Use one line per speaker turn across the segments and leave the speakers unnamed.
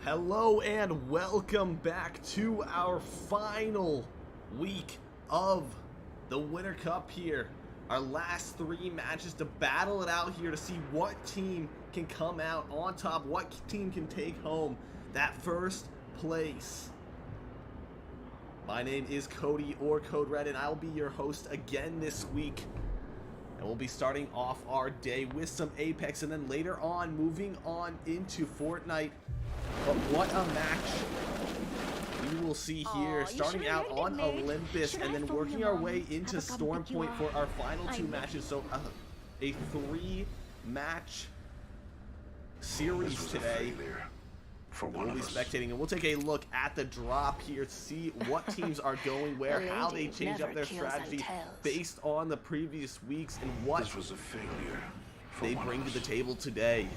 Hello and welcome back to our final week of the Winter Cup here. Our last three matches to battle it out here to see what team can come out on top, what team can take home that first place. My name is Cody, or Code Red, and I'll be your host again this week. And we'll be starting off our day with some Apex, and then later on moving on into Fortnite. But what a match we will see here, starting out on Olympus and then working our way into Stormpoint for our final two matches. So a three-match series today. We'll be spectating, and we'll take a look at the drop here to see what teams are going where, how they change up their strategy based on the previous weeks, and what they bring to the table today.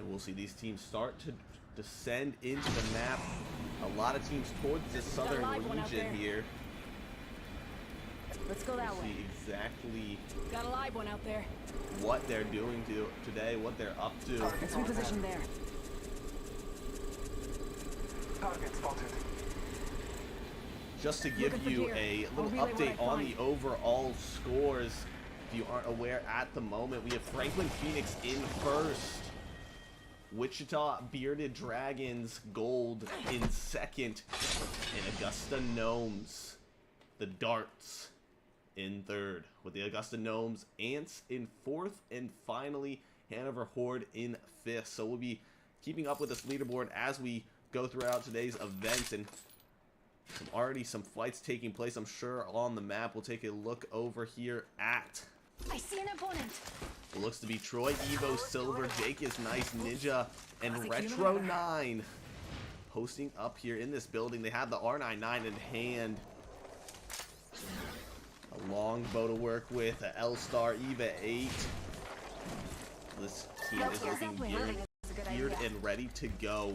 We'll see these teams start to descend into the map. A lot of teams towards the southern region here.
Let's go that way.
See exactly
got a live one out there.
What they're doing today, what they're up to.
Let's reposition there.
Target spotted.
Just to give you a little update on the overall scores, if you aren't aware at the moment, we have Franklin Phoenix in first. Wichita Bearded Dragons Gold in second, and Augusta Gnomes, the Darts, in third, with the Augusta Gnomes Ants in fourth, and finally Hanover Horde in fifth. So we'll be keeping up with this leaderboard as we go throughout today's events, and already some fights taking place, I'm sure, on the map. We'll take a look over here at...
I see an opponent.
It looks to be Troy, Evo, Silver, Jake is Nice, Ninja, and Retro 9 posting up here in this building. They have the R99 in hand. A longbow to work with, a L-Star, Eva 8. This team is looking geared and ready to go.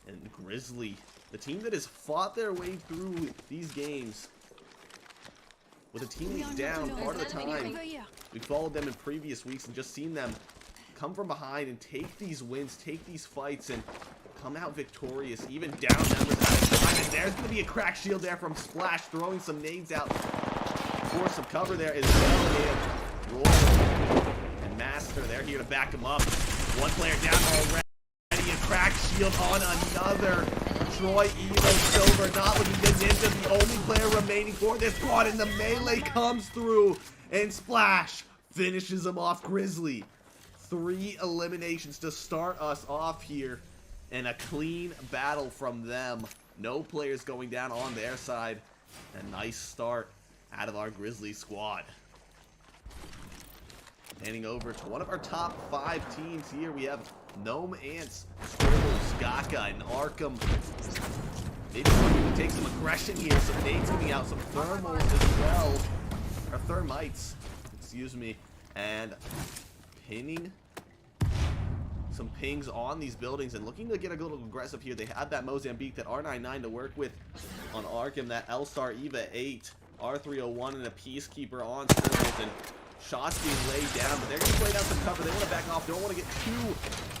And Grizzly, the team that has fought their way through these games with a team lead down part of the time. We followed them in previous weeks and just seen them come from behind and take these wins, take these fights, and come out victorious, even down numbers out of time. And there's going to be a crack shield there from Splash, throwing some nades out for some cover there as well. And Royale and Master, they're here to back him up. One player down already. A crack shield on another. Troy, Evo, Silver, not looking good. Ninja, the only player remaining for this squad, and the melee comes through, and Splash finishes him off. Grizzly, 3 eliminations to start us off here, and a clean battle from them. No players going down on their side. A nice start out of our Grizzly squad. Handing over to one of our top 5 teams here. We have Gnome Ants, Scribble, Skaka, and Arkham. Maybe we take some aggression here. Some nades coming out, some thermals as well. Or thermites, excuse me. And pinning some pings on these buildings and looking to get a little aggressive here. They have that Mozambique, that R99 to work with on Arkham, that L-Star Eva 8, R301, and a Peacekeeper on Scribbles, and shots being laid down, but they're going to play down some cover. They want to back off. Don't want to get too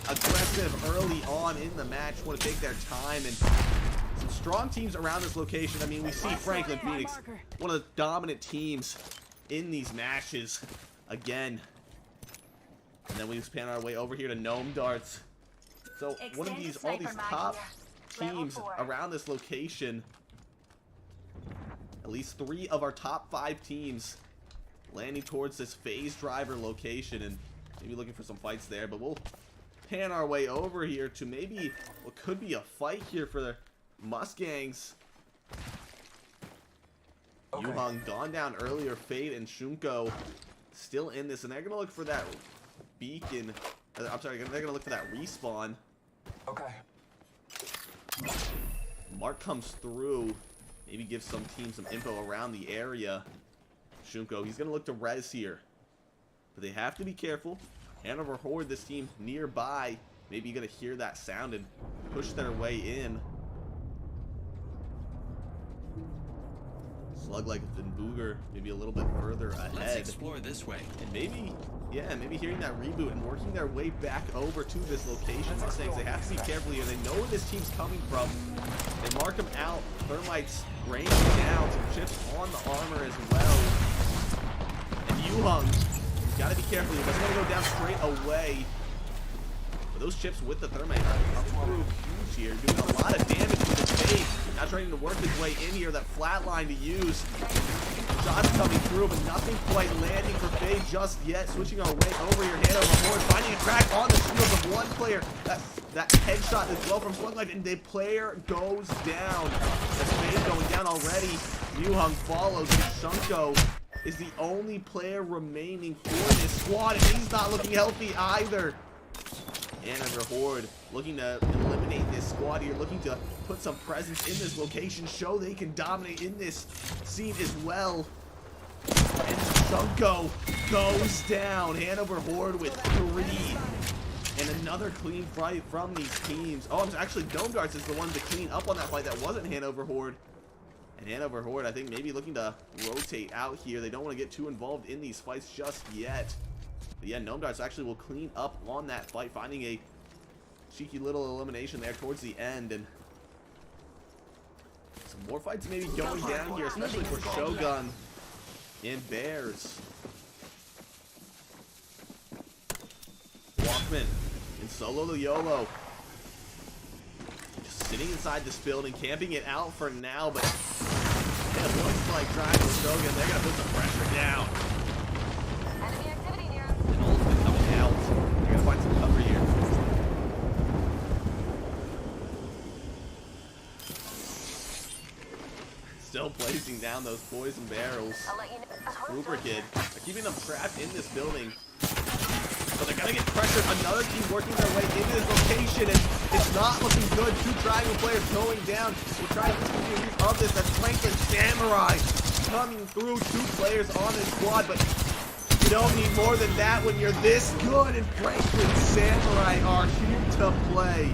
aggressive early on in the match. Want to take their time, and some strong teams around this location. I mean, we see Franklin Phoenix, one of the dominant teams in these matches again. And then we just pan our way over here to Gnome Darts. So one of these, all these top teams around this location, at least 3 of our top 5 teams landing towards this phase driver location, and maybe looking for some fights there. But we'll pan our way over here to maybe what could be a fight here for the Mustangs. Okay. Yuhang gone down earlier. Fade and Shunko still in this, and they're gonna look for that beacon. I'm sorry, they're gonna look for that respawn.
Okay.
Mark comes through, maybe give some team some info around the area. Shunko, he's going to look to res here. But they have to be careful. Hanover Horde, this team nearby. Maybe you're going to hear that sound and push their way in. Slug like than Booger, maybe a little bit further ahead.
Let's explore this way.
And maybe, yeah, maybe hearing that reboot and working their way back over to this location. Mustangs, they have to be careful here. They know where this team's coming from. They mark them out. Thermites raining down. Some chips on the armor as well. And Yuhung, gotta be careful. He doesn't want to go down straight away. But those chips with the thermite are coming through huge here, doing a lot of damage with his face. Now trying to work his way in here. That flat line to use. Shots coming through, but nothing quite landing for Faye just yet. Switching our way over here, Hanover Horde, finding a crack on the shield of one player. That headshot as well from Sluglight, and the player goes down. That's Faye going down already. Yuhung follows, and Shunko is the only player remaining for this squad, and he's not looking healthy either. Hanover Horde looking to eliminate this squad here, looking to put some presence in this location, show they can dominate in this scene as well. And Shunko goes down. Hanover Horde with 3. And another clean fight from these teams. Oh, actually Dome Darts is the one to clean up on that fight. That wasn't Hanover Horde. And Hanover Horde, I think, maybe looking to rotate out here. They don't want to get too involved in these fights just yet. But yeah, Gnome Darts actually will clean up on that fight, finding a cheeky little elimination there towards the end. And some more fights maybe going down here, especially for Shogun and Bears. Walkman and Solo the YOLO. Just sitting inside this building, camping it out for now, but yeah, boys like Triangle Shogun, they're going to put some pressure down.
Enemy activity near.
And Ultimate coming out. They're going to find some cover here. Still placing down those poison barrels.
I'll let you know.
Trooper Kid, they're keeping them trapped in this building. But they're going to get pressured. Another team working their way into this location, and it's not looking good. 2 Triangle players going down. We'll try to continue use of this. That's Franklin Samurai coming through. 2 players on this squad, but you don't need more than that when you're this good, and Franklin Samurai are here to play.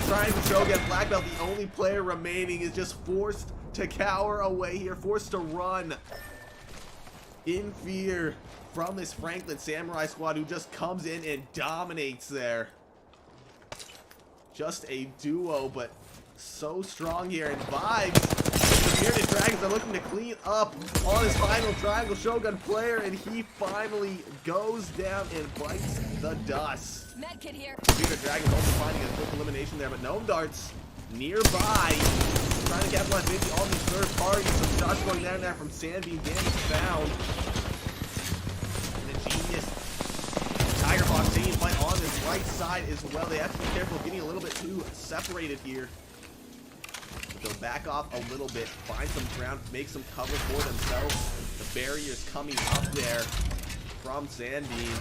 Trying to show again, Black Belt, the only player remaining, is just forced to cower away here, forced to run in fear from this Franklin Samurai squad, who just comes in and dominates there. Just a duo, but so strong here. And Vibes, the Bearded Dragons are looking to clean up on his final Triangle Shogun player, and he finally goes down and bites the dust.
Medkit here.
Bearded Dragons also finding a quick elimination there, but Gnome Darts nearby, trying to capitalize maybe on these third parties. Some shots going down there from Sandbeam. Danny's found. And the Genius Tiger Hawk taking fight on this right side as well. They have to be careful of getting a little bit too separated here. They'll back off a little bit, find some ground, make some cover for themselves. The barrier's coming up there from Sandbeam.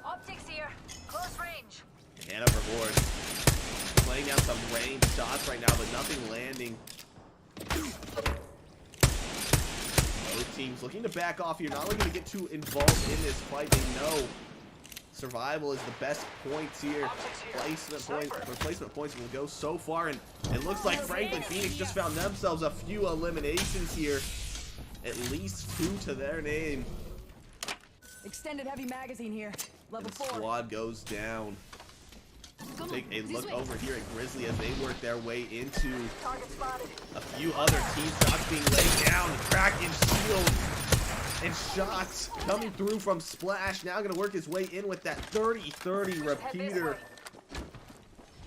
Optics here. Close range.
And Hanover Horde laying down some range shots right now, but nothing landing. Both teams looking to back off here, not looking to get too involved in this fight. They know survival is the best points here. Replacement points will go so far, and it looks like Franklin Phoenix just found themselves a few eliminations here. At least 2 to their name.
Extended heavy magazine here. Level
And the
4.
squad goes down. Take a look over here at Grizzly as they work their way into
Target spotted.
a few other teams. Shots being laid down. Kraken shield and shots coming through from Splash. Now going to work his way in with that 30-30 repeater.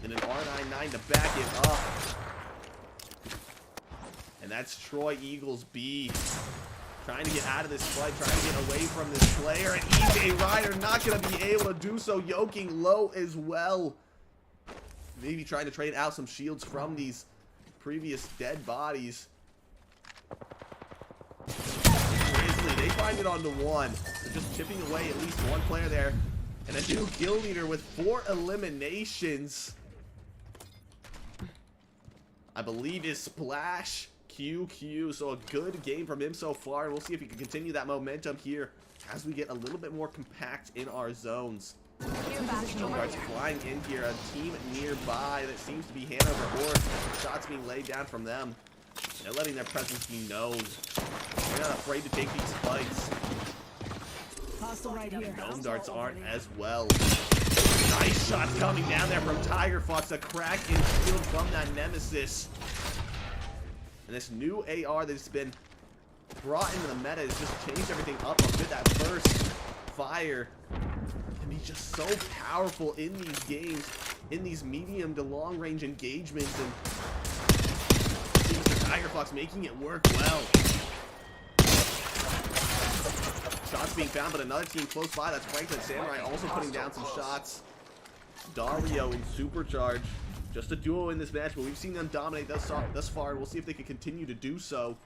And an R99 to back it up. And that's Troy Eagles B. Trying to get out of this fight, trying to get away from this player. And eBay Rider not going to be able to do so. Yoking low as well. Maybe trying to trade out some shields from these previous dead bodies. Grizzly, they find it onto 1. They're just chipping away at least 1 player there. And a new kill leader with 4 eliminations. I believe is Splash QQ. So a good game from him so far. And we'll see if he can continue that momentum here as we get a little bit more compact in our zones. Darts flying in here. A team nearby that seems to be Hanover Horde. Shots being laid down from them. They're letting their presence be known. They're not afraid to take these fights.
Hostile right here.
Gnome darts aren't as well. Nice shots coming down there from Tiger Fox. A crack in shield from that Nemesis. And this new AR that's been brought into the meta has just changed everything up a bit. That burst fire can be just so powerful in these games, in these medium to long range engagements, and seems the Tiger Fox making it work well. Shots being found, but another team close by. That's Franklin Samurai also putting down some shots. Dario in Supercharge. Just a duo in this match, but we've seen them dominate thus far, and we'll see if they can continue to do so.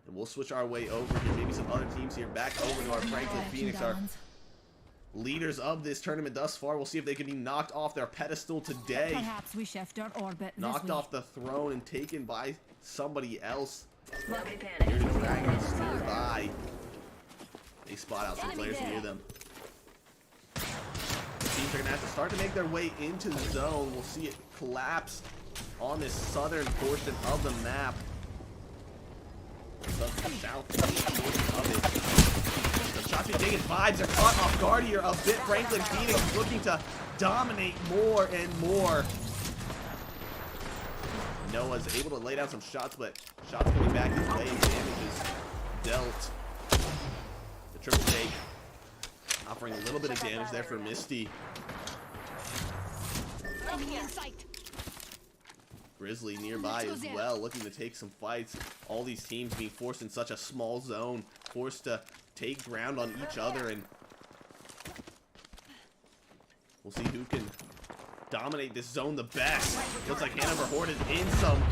And we'll switch our way over here. Maybe some other teams here. Back over to our Franklin Phoenix, our leaders of this tournament thus far. We'll see if they can be knocked off their pedestal today.
Perhaps we shift our orbit.
Knocked off the throne and taken by somebody else.
Nobody
Here
panic.
the Dragons nearby. They spot out some players near them. Teams are going to have to start to make their way into the zone. We'll see it collapse on this southern portion of the map. The shots being taken, vibes are caught off guard here a bit. Franklin Phoenix is looking to dominate more and more. Noah's able to lay down some shots, but shots coming back his way. Damage is dealt. The triple take offering a little bit of damage there for Misty. Grizzly nearby as well, looking to take some fights. All these teams being forced in such a small zone, forced to take ground on each other, and we'll see who can dominate this zone the best. Looks like Hanover Horde is in some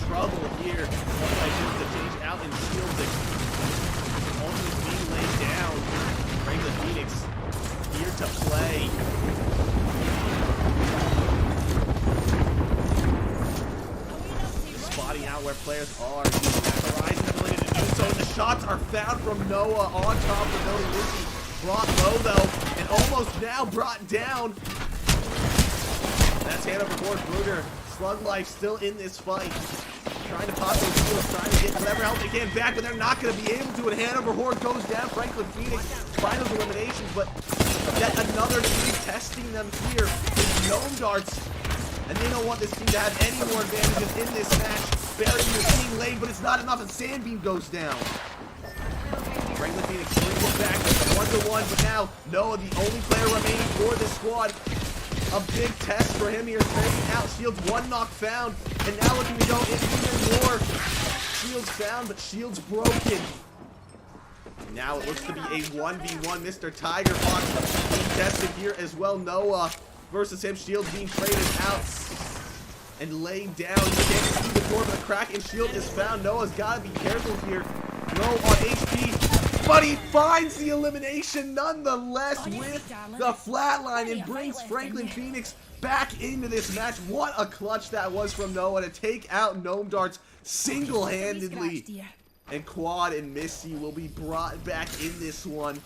trouble here. One guy needs to change out and shield it. Ultimate's being laid down. Franklin Phoenix here to play. Spotting out where players are. Horizon ability to do so. And the shots are found from Noah on top of the building. Lucy brought low though, and almost now brought down. That's Hanover Horde. Bruder, Slug Life still in this fight. Trying to pop those shields, trying to get whatever help they can back, but they're not going to be able to. And Hanover Horde goes down. Franklin Phoenix find those eliminations, but yet another team testing them here with Gnome Darts. And they don't want this team to have any more advantages in this match. Barrier is being laid, but it's not enough, and Sandbeam goes down. Franklin Phoenix brings it back 1-1, but now Noah, the only player remaining for this squad. A big test for him here, trading out shields, one knock found, and now looking to go in even more. Shields found, but shields broken. Now it looks to be a 1v1. Mr. Tiger Fox being tested here as well. Noah versus him. Shields being traded out and laid down. You can't see the door, but a crack in shield is found. Noah's got to be careful here. Low on HP. But he finds the elimination nonetheless with the flatline and brings Franklin Phoenix back into this match. What a clutch that was from Noah to take out Gnome Darts single-handedly. And Quad and Misty will be brought back in this one.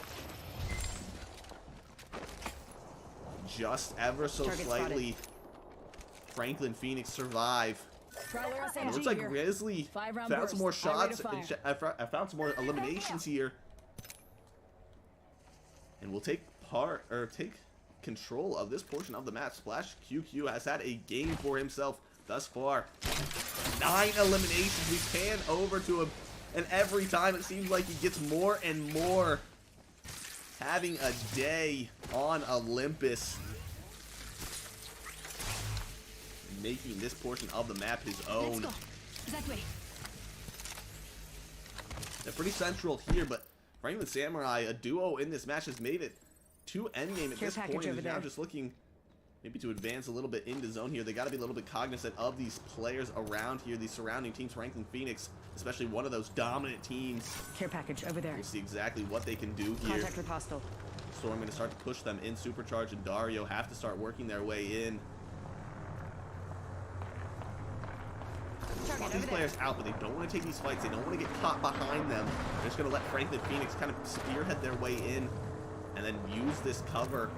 Just ever so slightly, Franklin Phoenix survive. It looks like Grizzly found some more shots. I found some more eliminations here. And we'll take control of this portion of the map. Splash QQ has had a game for himself thus far. 9 eliminations. We pan over to him, and every time it seems like he gets more and more. Having a day on Olympus. Making this portion of the map his own. They're pretty central here, but Franklin Samurai, a duo in this match, has made it to endgame at this point, and is now just looking maybe to advance a little bit into zone here. They got to be a little bit cognizant of these players around here, these surrounding teams. Franklin Phoenix, especially one of those dominant teams.
Care package over there.
We'll see exactly what they can do here.
Contact with hostile.
Storm going to start to push them in. Supercharge and Dario have to start working their way in. These players out, but they don't want to take these fights. They don't want to get caught behind them. They're just going to let Franklin Phoenix kind of spearhead their way in and then use this cover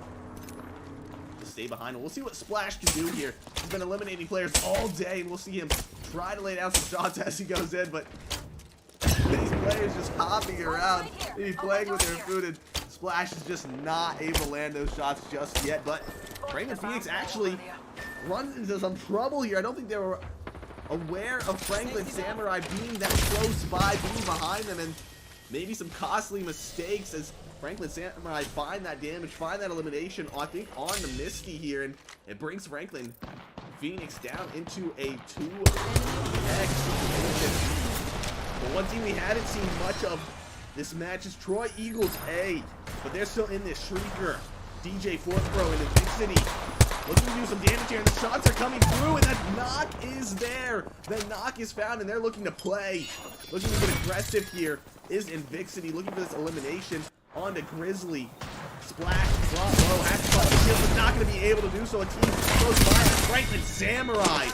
to stay behind him. We'll see what Splash can do here. He's been eliminating players all day, and we'll see him try to lay down some shots as he goes in, but these players just hopping around, maybe playing with their food, and Splash is just not able to land those shots just yet. But Franklin Phoenix actually runs into some trouble here. I don't think they were aware of Franklin Samurai being that close by, being behind them, and maybe some costly mistakes as Franklin Samurai find that damage, find that elimination, I think, on the Misty here, and it brings Franklin Phoenix down into a 2x situation. But one team we haven't seen much of this match is Troy Eagles A, but they're still in this. Shrieker, DJ Fourth Row into Big City, looking to do some damage here, and the shots are coming through, and that knock is there. The knock is found, and they're looking to play. Looking to get aggressive here is Invixity, looking for this elimination onto Grizzly. Splash, drop low, has to fight the shield, but not going to be able to do so. A team close by, Franklin Samurai,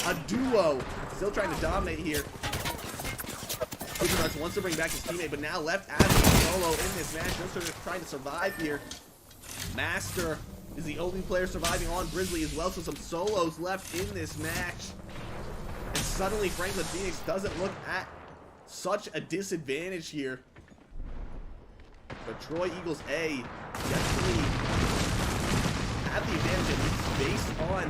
a duo, still trying to dominate here. Supernuts wants to bring back his teammate, but now left as a solo in this match. Just sort of trying to survive here. Master is the only player surviving on Grizzly as well, so some solos left in this match. And suddenly Franklin Phoenix doesn't look at such a disadvantage here. But Troy Eagles A definitely have the advantage, at least based on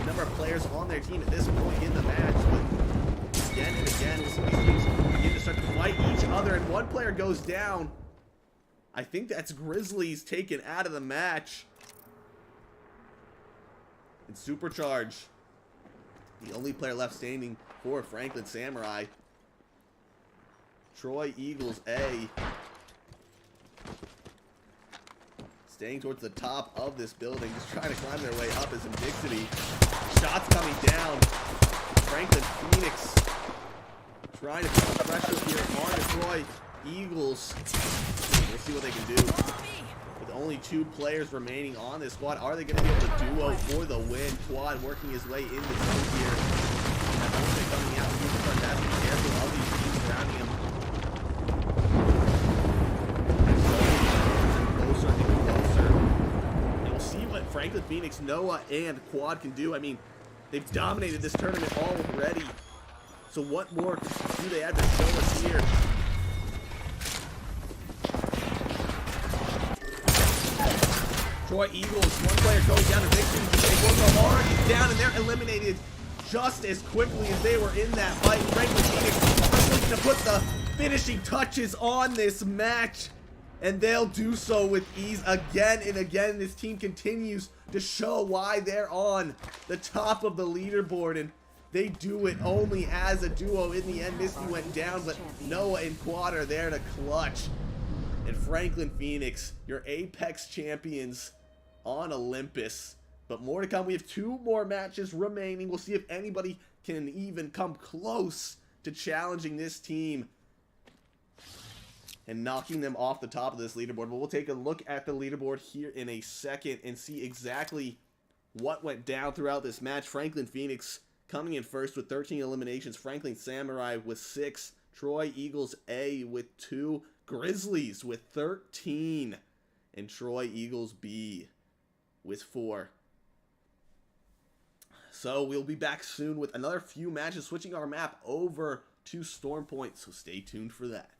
the number of players on their team at this point in the match. But again and again, we'll see these teams begin to start to fight each other, and one player goes down. I think that's Grizzlies taken out of the match. And Supercharge, the only player left standing for Franklin Samurai. Troy Eagles A staying towards the top of this building, just trying to climb their way up as Invixity. Shots coming down. Franklin Phoenix trying to put pressure here on the Troy Eagles. We'll see what they can do. With only 2 players remaining on this squad, are they going to be able to duo for the win? Quad working his way in the zone here. And Horde coming out. Supercharge has to be careful of these teams surrounding him. Closer and closer. And we'll see what Franklin Phoenix, Noah, and Quad can do. I mean, they've dominated this tournament already. So what more do they have to show us here? Troy Eagles, one player goes down to victory. They work already down, and they're eliminated just as quickly as they were in that fight. Franklin Phoenix looking to put the finishing touches on this match, and they'll do so with ease again and again. This team continues to show why they're on the top of the leaderboard, and they do it only as a duo. In the end, Misty went down, but Noah and Quad are there to clutch. And Franklin Phoenix, your Apex champions on Olympus. But more to come. We have 2 more matches remaining. We'll see if anybody can even come close to challenging this team and knocking them off the top of this leaderboard. But we'll take a look at the leaderboard here in a second and see exactly what went down throughout this match. Franklin Phoenix coming in first with 13 eliminations. Franklin Samurai with 6. Troy Eagles A with 2. Grizzlies with 13. And Troy Eagles B with 4. So we'll be back soon with another few matches, switching our map over to Storm Point. So stay tuned for that.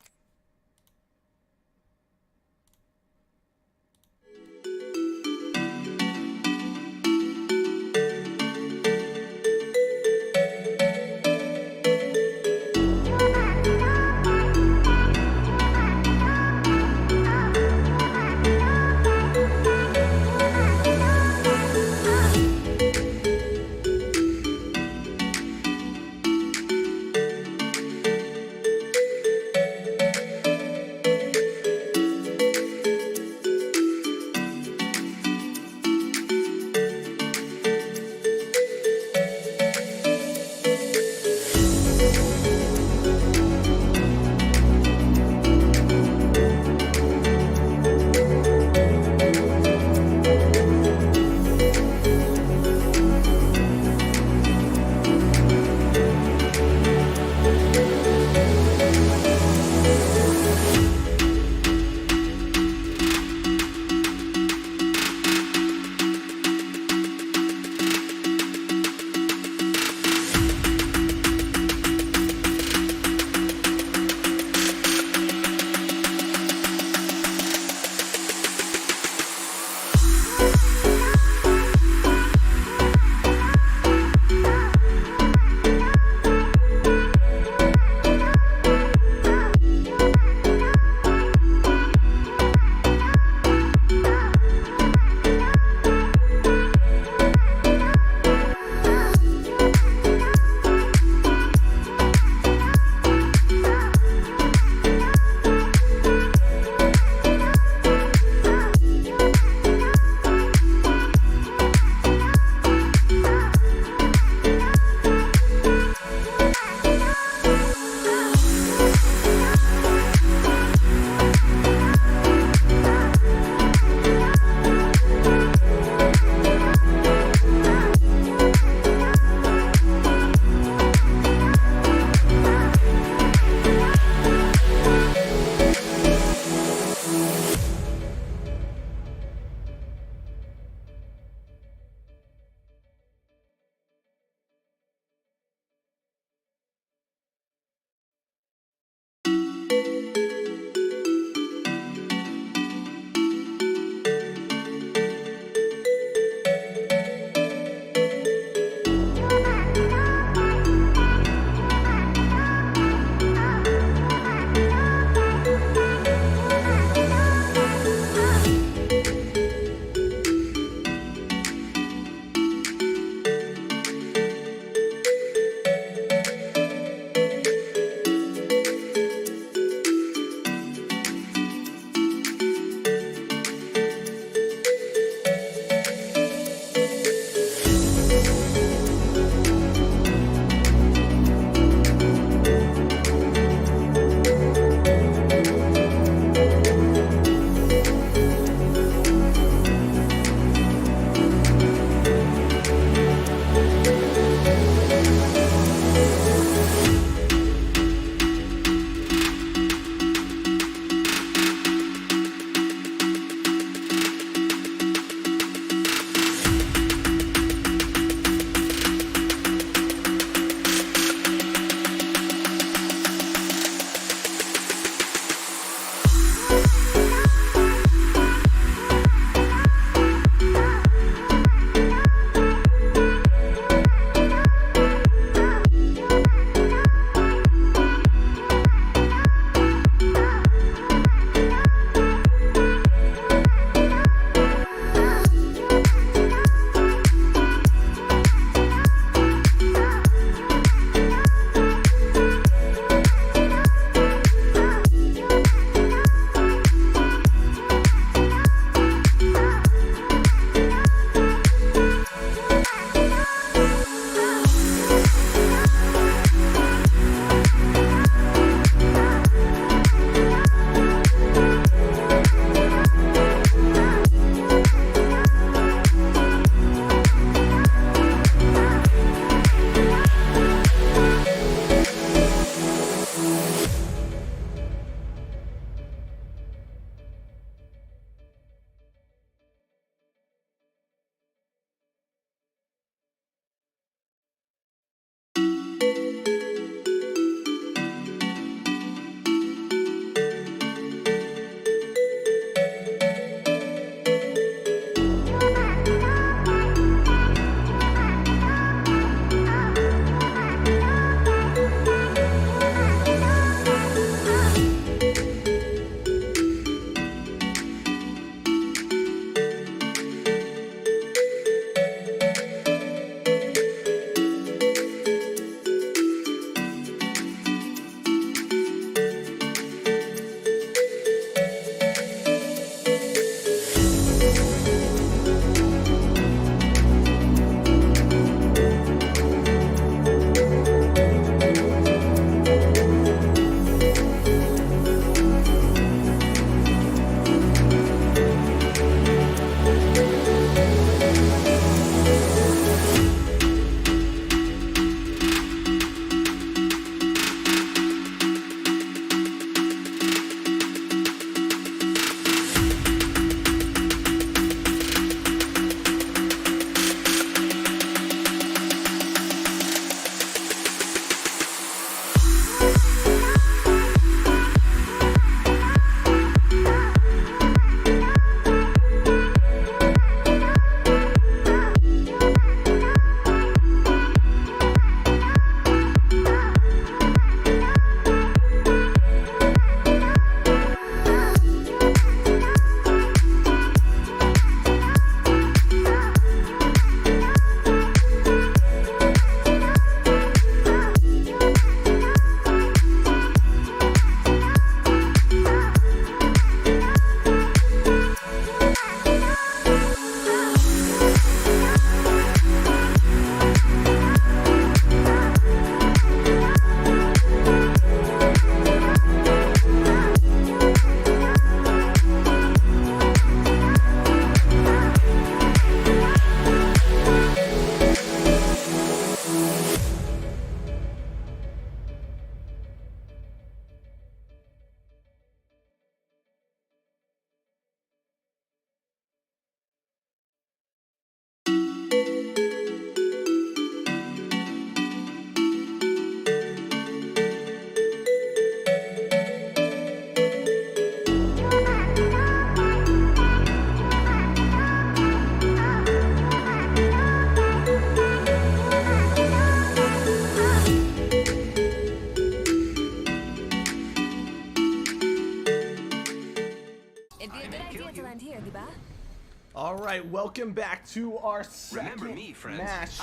welcome back to our second match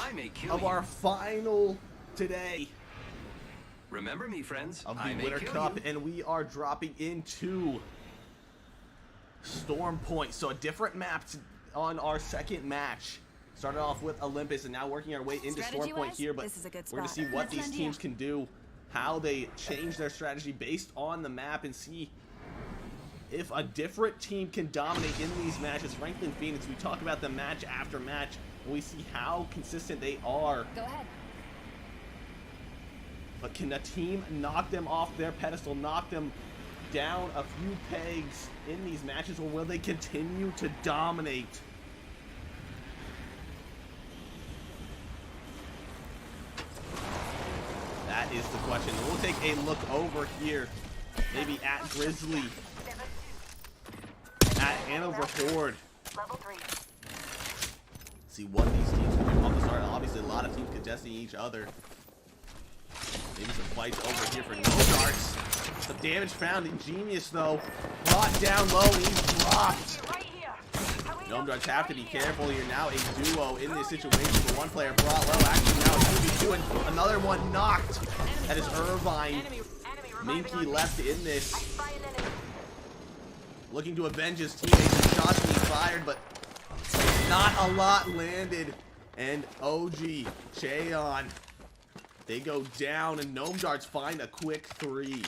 of our final today.
Remember me, friends.
Of the Winter Cup, and we are dropping into Storm Point. So a different map on our second match. Started off with Olympus, and now working our way into Storm Point here. But we're going to see what these teams can do, how they change their strategy based on the map, and see if a different team can dominate in these matches. Franklin Phoenix, we talk about them match after match, and we see how consistent they are.
Go ahead.
But can a team knock them off their pedestal, knock them down a few pegs in these matches, or will they continue to dominate? That is the question. We'll take a look over here, maybe at Grizzly, at Hanover Horde.
Level 3.
See what these teams can do on the start. Obviously, a lot of teams contesting each other. Maybe some fights over here for no darts. Some damage found. Ingenious, though. Brought down low. He's dropped. Gnome Darts have to be careful here. Now a duo in this situation. The one player brought low. Actually, now it's 2v2, and another one knocked. That is Irvine. Minky left in this. Looking to avenge his teammates. Some shots being fired, but not a lot landed. And OG, Cheon, they go down, and Gnome Darts find a quick 3.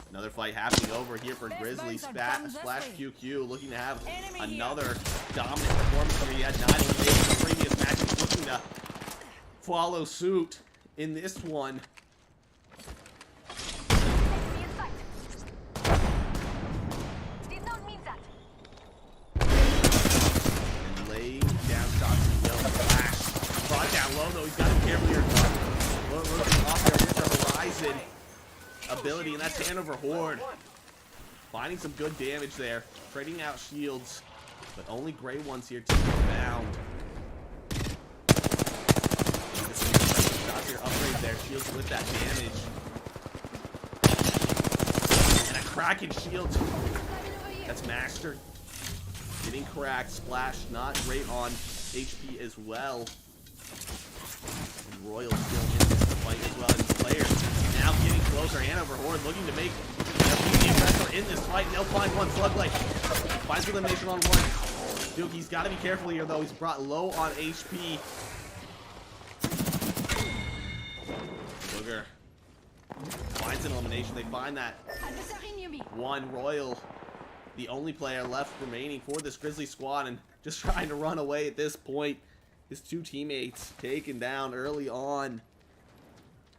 Another fight happening over here for Grizzly. Splash QQ looking to have another dominant performance. He had 9 eliminations in the previous matches, looking to follow suit in this one. And laying down shots in yellow. Flash brought down low, though. He's got to be careful here. Looking off there with the horizon ability, and that's Hanover Horde. Finding some good damage there. Trading out shields, but only gray ones here to be found. Shots here, upgrade there. Shields with that damage. And a Kraken shield. That's Master. Getting cracked. Splash not great on HP as well. And Royale still in this fight as well. And players now getting closer. Hanover Horde looking to make the aggressor in this fight. They'll find one. Slugblade finds elimination on one. Dookie's got to be careful here, though. He's brought low on HP. Booger finds an elimination. They find that one. Royale, the only player left remaining for this Grizzly squad, and just trying to run away at this point. His 2 teammates taken down early on.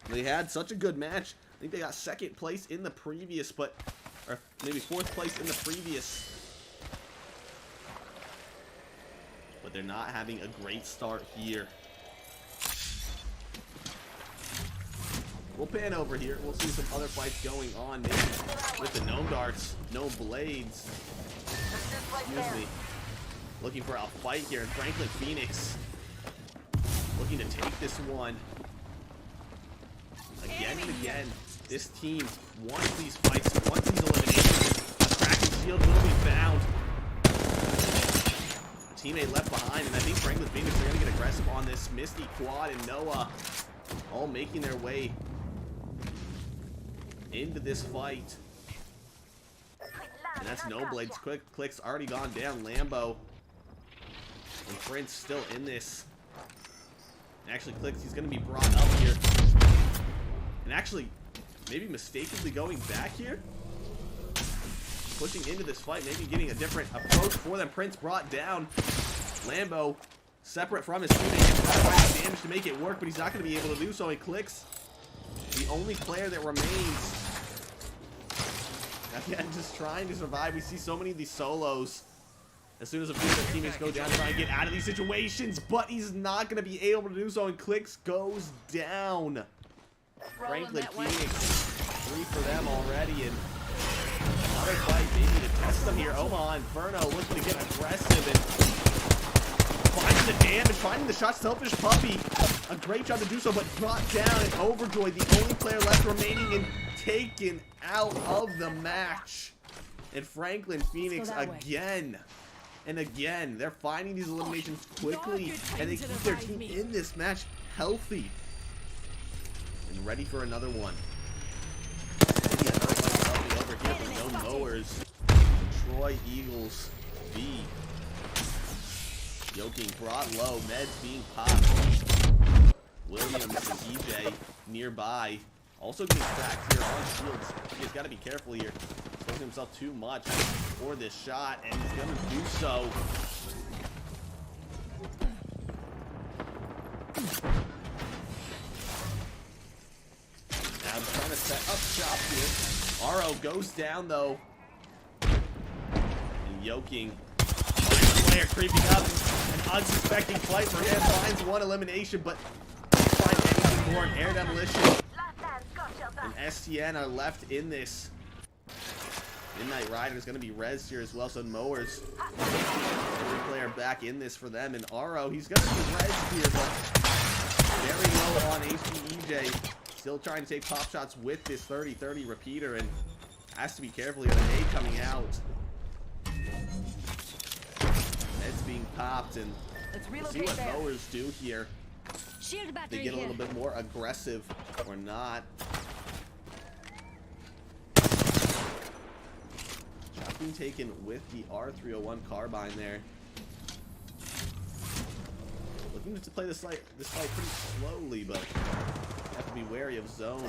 They had such a good match. I think they got 2nd place in the previous, or maybe 4th place in the previous. But they're not having a great start here. We'll pan over here. We'll see some other fights going on, maybe with the Gnome Darts, Gnome Blades. Excuse me. Looking for a fight here, and Franklin Phoenix looking to take this one. Again and again, this team wants these fights, wants these eliminations. A Kraken shield will be found. A teammate left behind, and I think Franklin Phoenix are going to get aggressive on this. Misty, Quad, and Noah all making their way into this fight. And that's Noblade's clicks already gone down. Lambo and Prince still in this. Actually, Clicks, he's going to be brought up here. And actually, maybe mistakenly going back here. Pushing into this fight, maybe getting a different approach for them. Prince brought down. Lambo, separate from his teammate, damage to make it work, but he's not going to be able to do so. He Clicks, the only player that remains. Again, just trying to survive. We see so many of these solos. As soon as a few of their teammates go down, trying to get out of these situations, but he's not going to be able to do so, and Clicks goes down. Franklin Phoenix, 3 for them already, and another fight maybe to test them here. Oman, Inferno looking to get aggressive and finding the damage, finding the shot. Selfish Puppy, a great job to do so, but brought down, and Overjoy, the only player left remaining, and taken out of the match. And Franklin Phoenix again And again, they're finding these eliminations quickly, and they keep their team in this match healthy and ready for another one. Maybe another fight over here for no mowers. Troy Eagles B. Yoking brought low, meds being popped. Williams and EJ nearby. Also getting cracked here on shields. He's got to be careful here. Exposing himself too much for this shot, and he's going to do so. Now I'm trying to set up shop here. RO goes down though. And Yoking, player creeping up. An unsuspecting fight for him. Finds one elimination, but can't find anything more. An air demolition. And STN are left in this. Midnight Rider is going to be rezzed here as well, so mowers. Every player back in this for them. And RO, he's going to be rezzed here, but very low on HP EJ. Still trying to take pop shots with this 30-30 repeater, and has to be careful here. The nade coming out. Heads being popped, and we'll see what mowers do here. They get a little bit more aggressive or not. Shot being taken with the R301 carbine there. Looking to play this fight pretty slowly, but have to be wary of zone.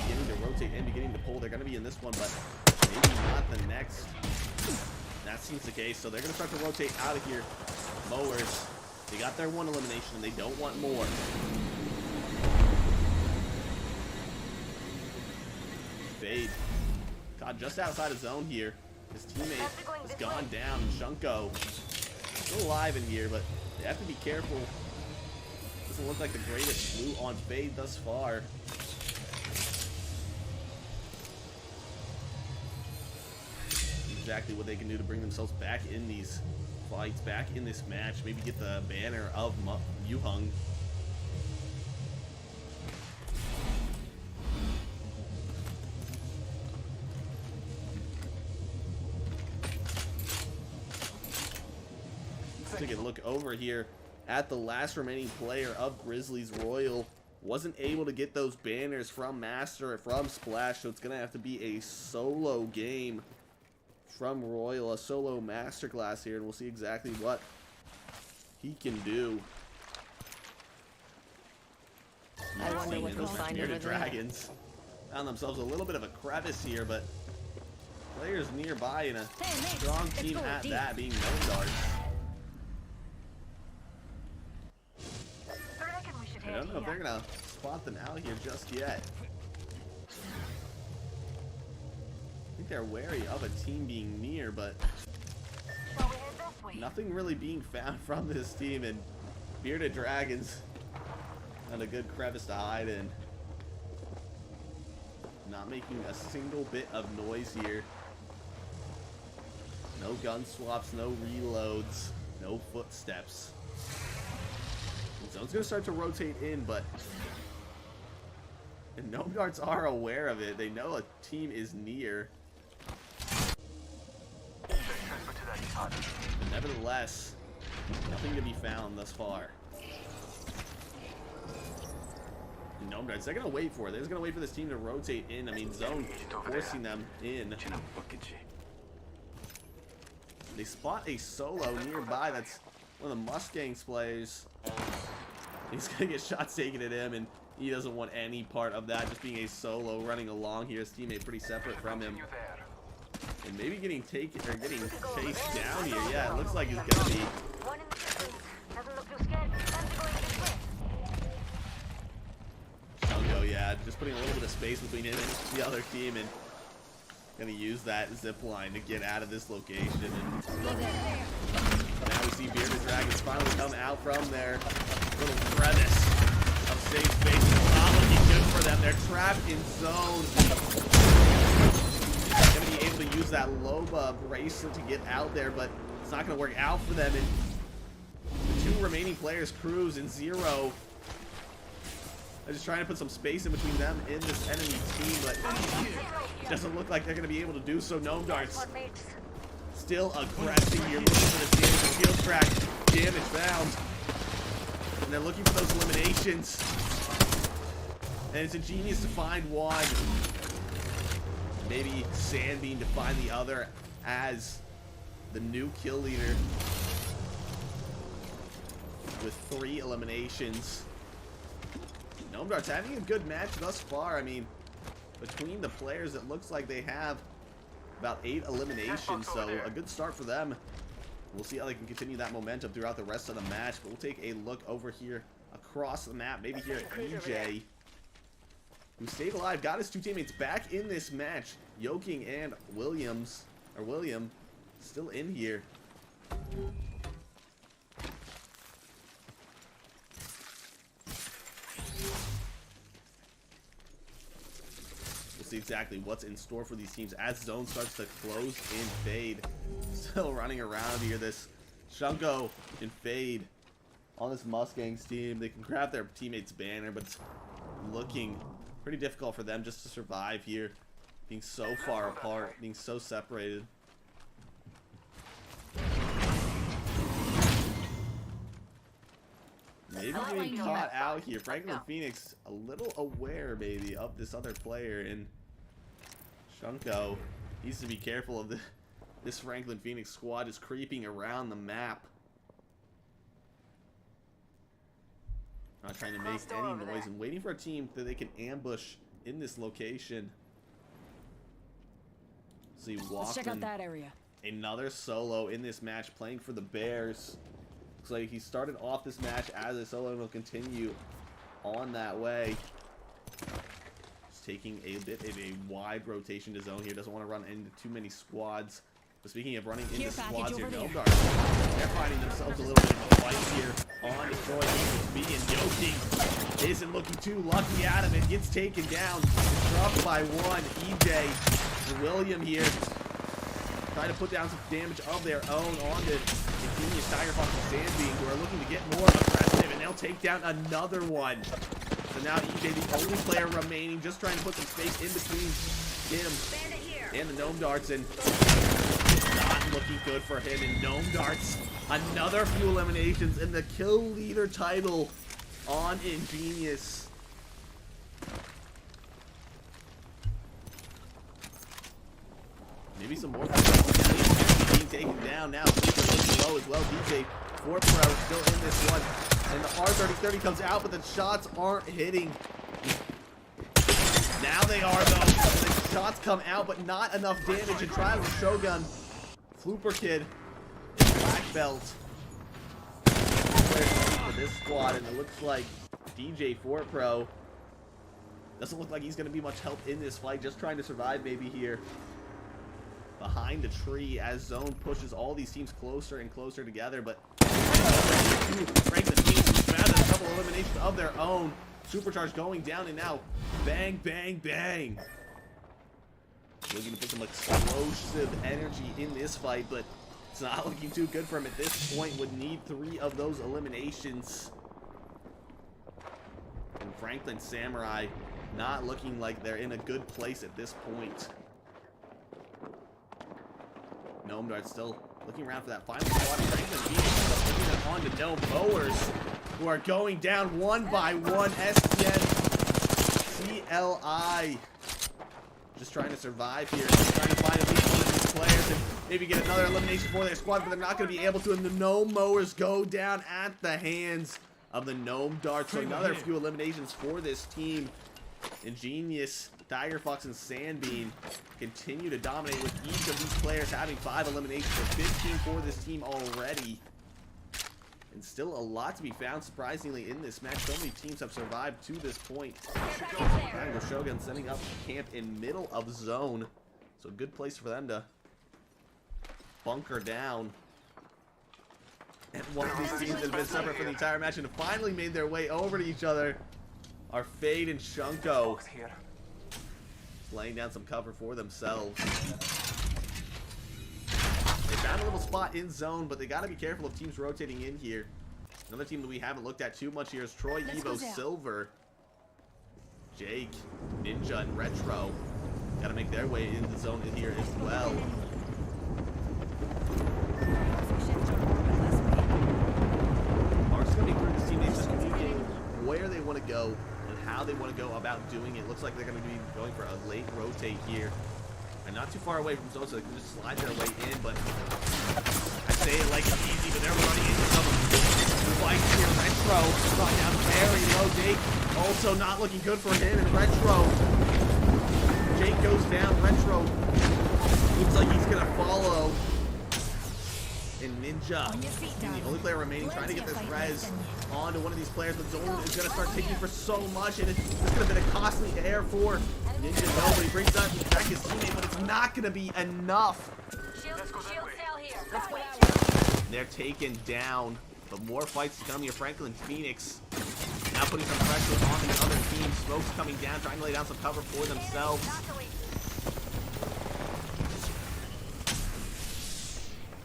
Beginning to rotate and beginning to pull. They're going to be in this one, but maybe not the next. That seems the case, so they're going to start to rotate out of here. Mowers, they got their one elimination, and they don't want more. Fade. Caught just outside of zone here. His teammate has gone down. Shunko still alive in here, but they have to be careful. Doesn't look like the greatest loot on Fade thus far. Exactly what they can do to bring themselves back in these fights, back in this match. Maybe get the banner of Yuhung. Let's take a look over here at the last remaining player of Grizzlies. Royale wasn't able to get those banners from Master or from Splash, so it's going to have to be a solo game from Royale, a solo masterclass here, and we'll see exactly what he can do.
I wonder what we'll find over there.
Dragons found themselves a little bit of a crevice here, but players nearby in a strong team at that, being no darts. I don't know if they're gonna spot them out here just yet. I think they're wary of a team being near, but nothing really being found from this team, and Bearded Dragons found a good crevice to hide in. Not making a single bit of noise here. No gun swaps, no reloads, no footsteps. Zone's gonna start to rotate in, but and Gnome Darts are aware of it. They know a team is near. But nevertheless, nothing to be found thus far. Gnome Darts, they're gonna wait for it. They're just gonna wait for this team to rotate in. I mean, Zone forcing them in. They spot a solo nearby. That's one of the Mustangs players. He's gonna get shots taken at him, and he doesn't want any part of that. Just being a solo running along here. His teammate pretty separate from him, and maybe getting taken or getting chased down here. Yeah, it looks like he's gonna be. Shungo, yeah, just putting a little bit of space between him and the other team, and gonna use that zip line to get out of this location. And now we see Bearded Dragons finally come out from their little crevice of safe space. It's not looking good for them. They're trapped in zone. They're gonna be able to use that Loba bracelet to get out there, but it's not gonna work out for them. And the two remaining players, Cruz and Zero, are just trying to put some space in between them and this enemy team, but it doesn't look like they're gonna be able to do so. Gnome Darts still aggressing here, looking for the damage. Field crack, damage found. And they're looking for those eliminations. And it's ingenious to find one. Maybe Sandbean to find the other as the new kill leader with 3 eliminations. Gnome Darts having a good match thus far. I mean, between the players, it looks like they have about 8 eliminations, so a good start for them. We'll see how they can continue that momentum throughout the rest of the match, but we'll take a look over here across the map, maybe here at EJ, who stayed alive, got his 2 teammates back in this match. Yoking and William still in here. We'll see exactly what's in store for these teams as zone starts to close in Fade. Still running around here, this Shunko and Fade on this Mustangs team. They can grab their teammate's banner, but it's looking pretty difficult for them just to survive here, being so far apart, being so separated. Maybe getting caught out here. Franklin Phoenix a little aware maybe of this other player, and Shunko needs to be careful of this Franklin Phoenix squad is creeping around the map. Not trying to make any noise and waiting for a team that they can ambush in this location. See,
Let's check out that area.
Another solo in this match, playing for the Bears. Looks like he started off this match as a solo and will continue on that way. Just taking a bit of a wide rotation to zone here. Doesn't want to run into too many squads. But speaking of running into squads here, Gnome Darts, they're finding themselves a little bit of a fight here on Troy Eagles B, and Yoking isn't looking too lucky at him and gets taken down. Dropped by 1. EJ and William here trying to put down some damage of their own onto Ingenious, Tiger Fox, and Sandbean, who are looking to get more aggressive, and they'll take down another one. So now EJ, the only player remaining, just trying to put some space in between him and the Gnome Darts, and not looking good for him. And Gnome Darts, another few eliminations, and the kill leader title on Ingenious. Maybe some more being taken down now. Sleeper looking low as well. DJ 4 Pro still in this one. And the R30-30 comes out, but the shots aren't hitting. Now they are, though. The shots come out, but not enough damage. And tries with Shogun. Flooper Kid and Black Belt for this squad. And it looks like DJ 4 Pro doesn't look like he's going to be much help in this fight. Just trying to survive maybe here behind the tree as zone pushes all these teams closer and closer together. But Franklin Phoenix found a couple eliminations of their own. Supercharge going down, and now bang, bang, bang. Looking to put some explosive energy in this fight, but it's not looking too good for him at this point. Would need 3 of those eliminations. And Franklin Samurai not looking like they're in a good place at this point. Gnome Darts still looking around for that final squad. Franklin Phoenix looking it on to Gnome Mowers, who are going down one by one. SPN CLI just trying to survive here, trying to find at least one of these players and maybe get another elimination for their squad, but they're not going to be able to, and the Gnome Mowers go down at the hands of the Gnome Darts. So another few eliminations for this team. Ingenious, Tiger Fox, and Sandbean continue to dominate, with each of these players having 5 eliminations, or 15 for this team already. And still a lot to be found, surprisingly, in this match. So many teams have survived to this point. Triangle Shogun setting up camp in middle of zone. So a good place for them to bunker down. And one of these teams has been separate for the entire match and finally made their way over to each other are Fade and Shunko. Laying down some cover for themselves. They found a little spot in zone, but they got to be careful of teams rotating in here. Another team that we haven't looked at too much here is Troy Evo Silver. Jake, Ninja, and Retro got to make their way into the zone in here as well. how they want to go about doing it. Looks like they're going to be going for a late rotate here. And not too far away from Sosa. They can just slide their way in, but I say it like it's easy, but they're running into some fights here. Retro brought down very low. Jake also not looking good for him, and Retro. Jake goes down. Retro looks like he's going to follow. And Ninja, the only player remaining, trying to get this res onto one of these players. The zone is going to start taking for so much, and it's going to be a costly air for Ninja. Nobody brings back his teammate, but it's not going to be enough.
Shield cell here.
Let's go out.
They're taken down, but more fights to come here. Franklin Phoenix now putting some pressure on the other team. Smoke's coming down, trying to lay down some cover for themselves.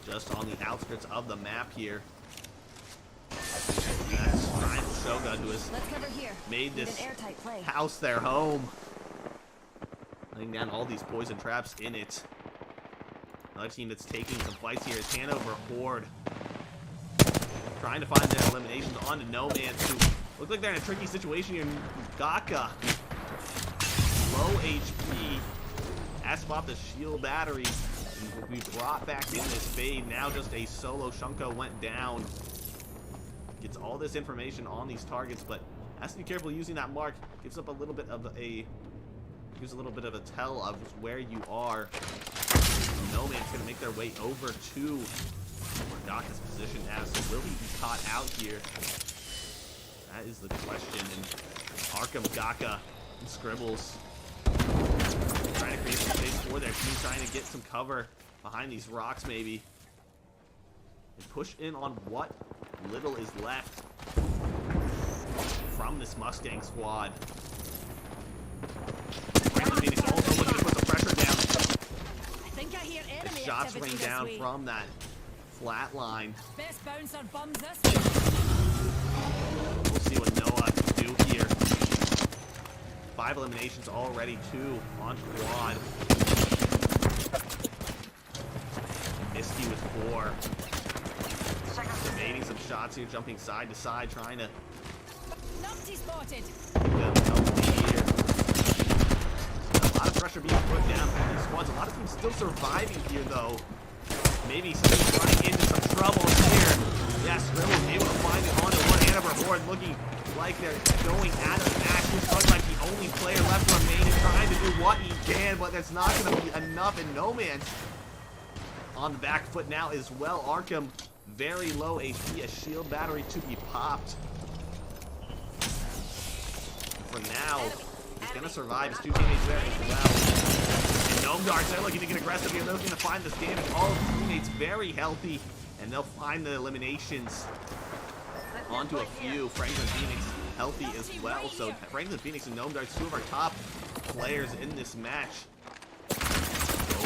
Just on the outskirts of the map here. That's Ryan Shogun, who has made this house their home. Laying down all these poison traps in it. Another team that's taking some fights here is Hanover Horde. Trying to find their eliminations onto No Man's, who look like they're in a tricky situation here. Gaka, low HP, has to pop the shield battery. And we brought back in this fade. Now just a solo. Shunko went down. Gets all this information on these targets, but has to be careful using that mark. Gives up a little bit of a tell of where you are. No Man's gonna make their way over to Gaka's position as will he be caught out here? That is the question. And Arkham, Gaka, and Scribbles trying to create some space for their team, trying to get some cover behind these rocks maybe. And push in on what little is left from this Mustang squad. Franklin Phoenix also looking to put some pressure down. The shots rain down from that flat line.
Best bouncer bums this.
We'll see what Noah can do here. 5 eliminations already, 2 on quad. Misty with 4. Evading some shots here, jumping side to side, trying to
Numpty spotted.
A lot of pressure being put down on these squads. A lot of them still surviving here, though. Maybe still running into some trouble here. Yes, Scribbles able to find it onto one Hanover Horde, looking like they're going out of the match. He's looking like the only player left remaining, trying to do what he can, but that's not going to be enough. And No Man's on the back foot now as well. Arkham, very low HP, a shield battery to be popped. For now, he's going to survive. His 2 teammates there as well. And Gnome Darts, they're looking to get aggressive here. They're looking to find this damage. All of the teammates very healthy, and they'll find the eliminations onto a few. Franklin Phoenix healthy as well. So Franklin Phoenix and Gnome Darts, 2 of our top players in this match.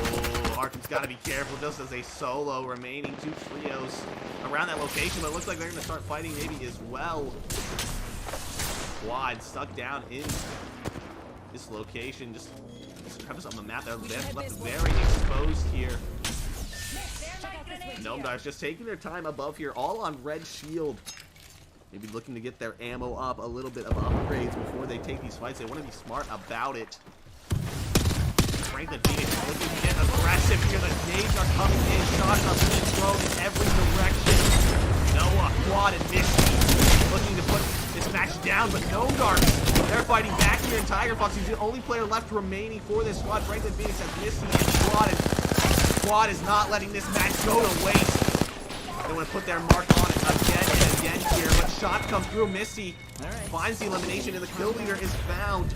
Oh, Arkham's got to be careful just as a solo remaining. 2 trios around that location, but it looks like they're going to start fighting maybe as well. Quad stuck down in this location. Just crevice on the map. They're left very exposed here. Gnome Darts just taking their time above here, all on red shield. Maybe looking to get their ammo up, a little bit of upgrades before they take these fights. They want to be smart about it. Franklin Phoenix looking to get aggressive here. The nades are coming in. Shots are being thrown in every direction. Noah, Quad, and Misty looking to put this match down, but Gnome Darts, they're fighting back here. And Tiger Fox, he's the only player left remaining for this squad. Franklin Phoenix has Misty and Quad, and Quad is not letting this match go to waste. They want to put their mark on it again and again here, but shots come through. Misty finds the elimination, and the kill leader is found.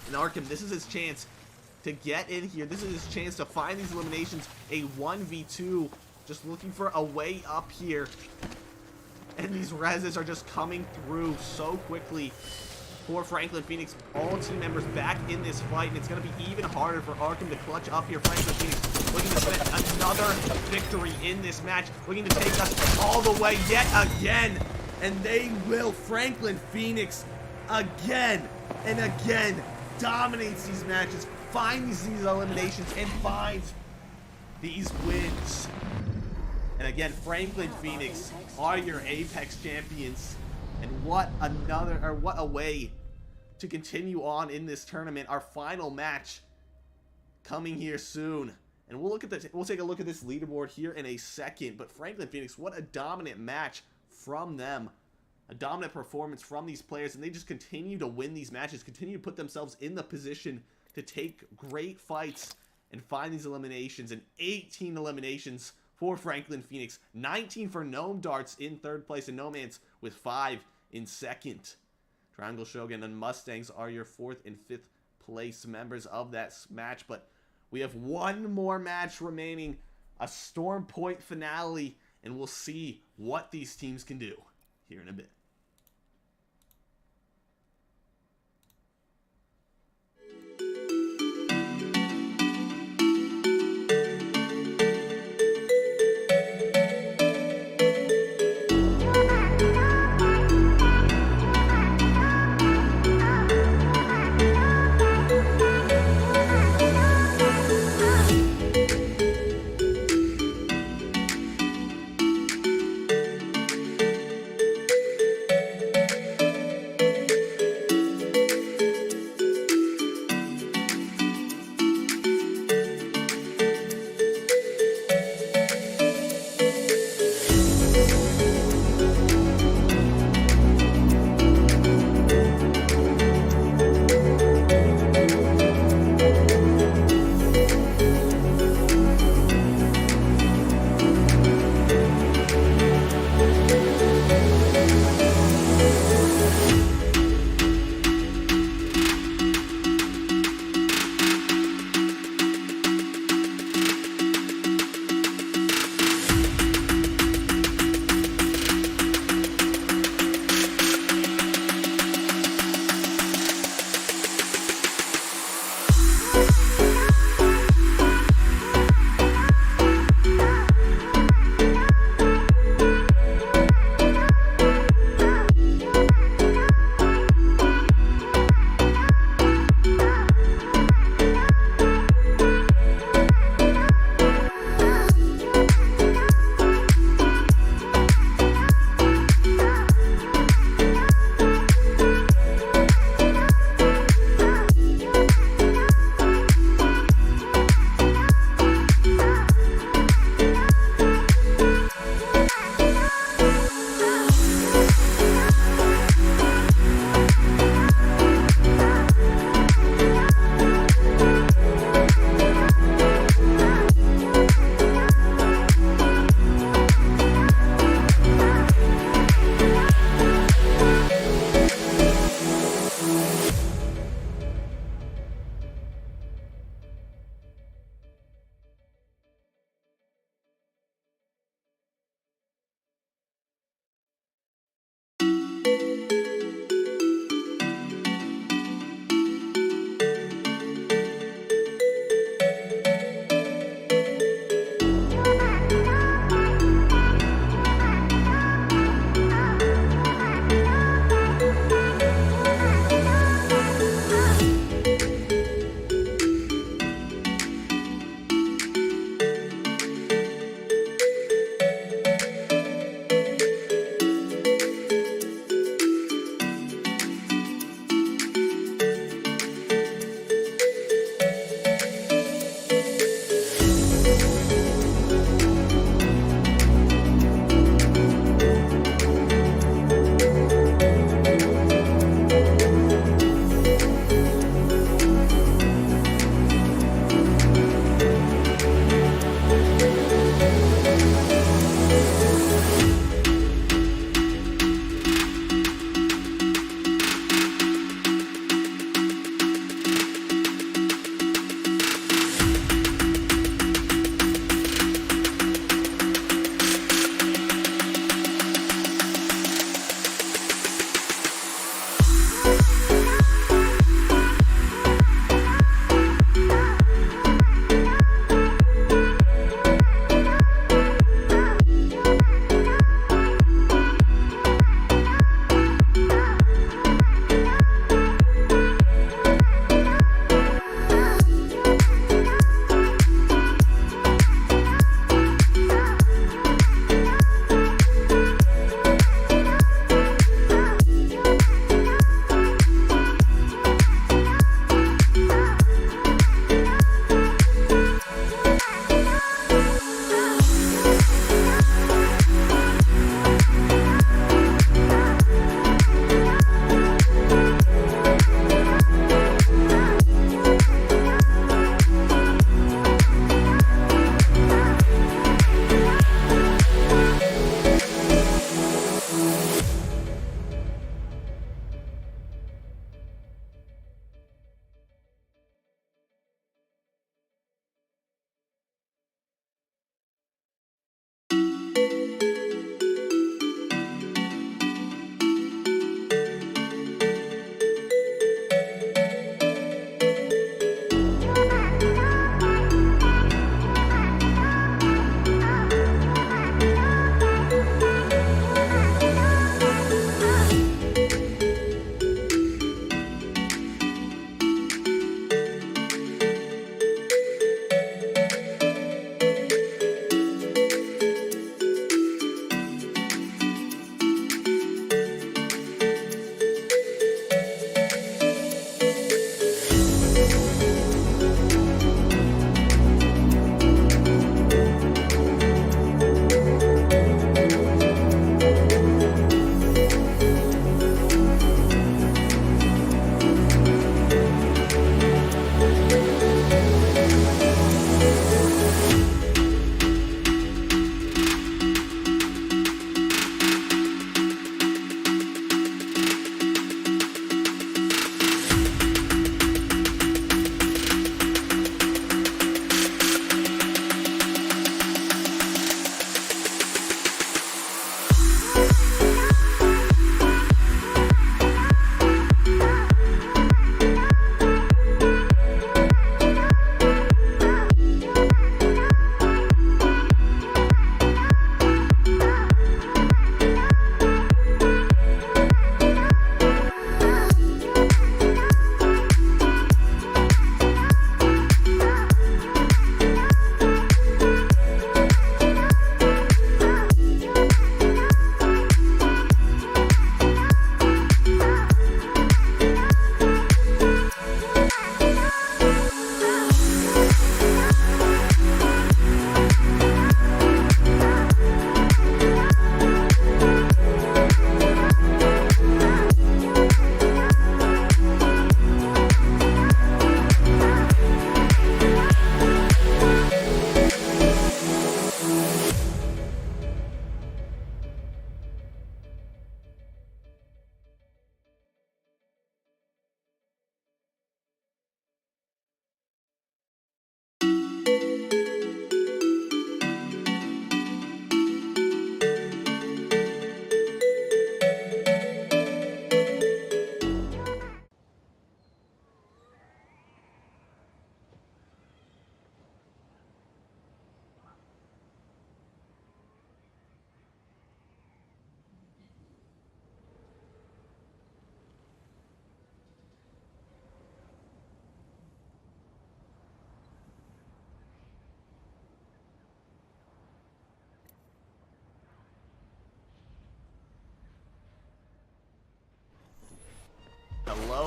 And Arkham, this is his chance to get in here. This is his chance to find these eliminations. A 1v2, just looking for a way up here. And these reses are just coming through so quickly for Franklin Phoenix. All team members back in this fight, and it's going to be even harder for Arkham to clutch up here. Franklin Phoenix looking to spend another victory in this match, looking to take us all the way yet again. And they will. Franklin Phoenix again and again dominates these matches, finds these eliminations, and finds these wins. And again, Franklin Phoenix are your Apex champions. And what a way to continue on in this tournament. Our final match coming here soon. And we'll take a look at this leaderboard here in a second. But Franklin Phoenix, what a dominant match from them. A dominant performance from these players, and they just continue to win these matches, continue to put themselves in the position to take great fights and find these eliminations. And 18 eliminations for Franklin Phoenix, 19 for Gnome Darts in third place, and Nomads with 5 in second. Triangle Shogun and Mustangs are your 4th and 5th place members of that match, but we have one more match remaining, a Storm Point finale, and we'll see what these teams can do here in a bit.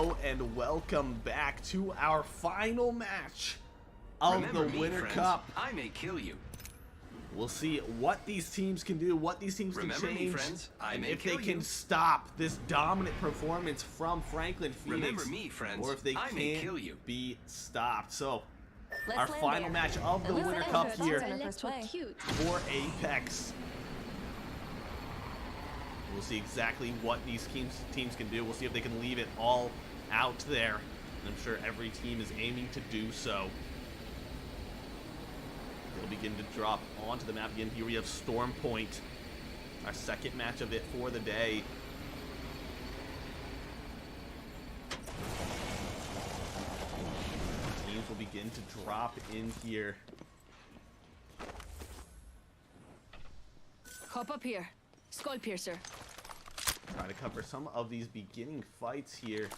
Hello and welcome back to our final match of
Remember
the
me,
Winter
friends.
Cup.
I may kill you.
We'll see what these teams can do, what these teams
Remember
can
me,
change,
friends. I
and
may
if they
kill
can
you.
stop this dominant performance from Franklin Phoenix.
Remember me, friends.
Or if they
I may kill
can't
you.
be stopped. So,
Let's
our
land
final
there.
match of the
It looks
Winter
like
Cup
it's
here
on our first play. Cute.
for Apex. We'll see exactly what these teams can do. We'll see if they can leave it all out there. And I'm sure every team is aiming to do so. They'll begin to drop onto the map again. Here we have Storm Point, our second match of it for the day. Teams will begin to drop in here.
Hop up here. Skull piercer.
Try to cover some of these beginning fights here.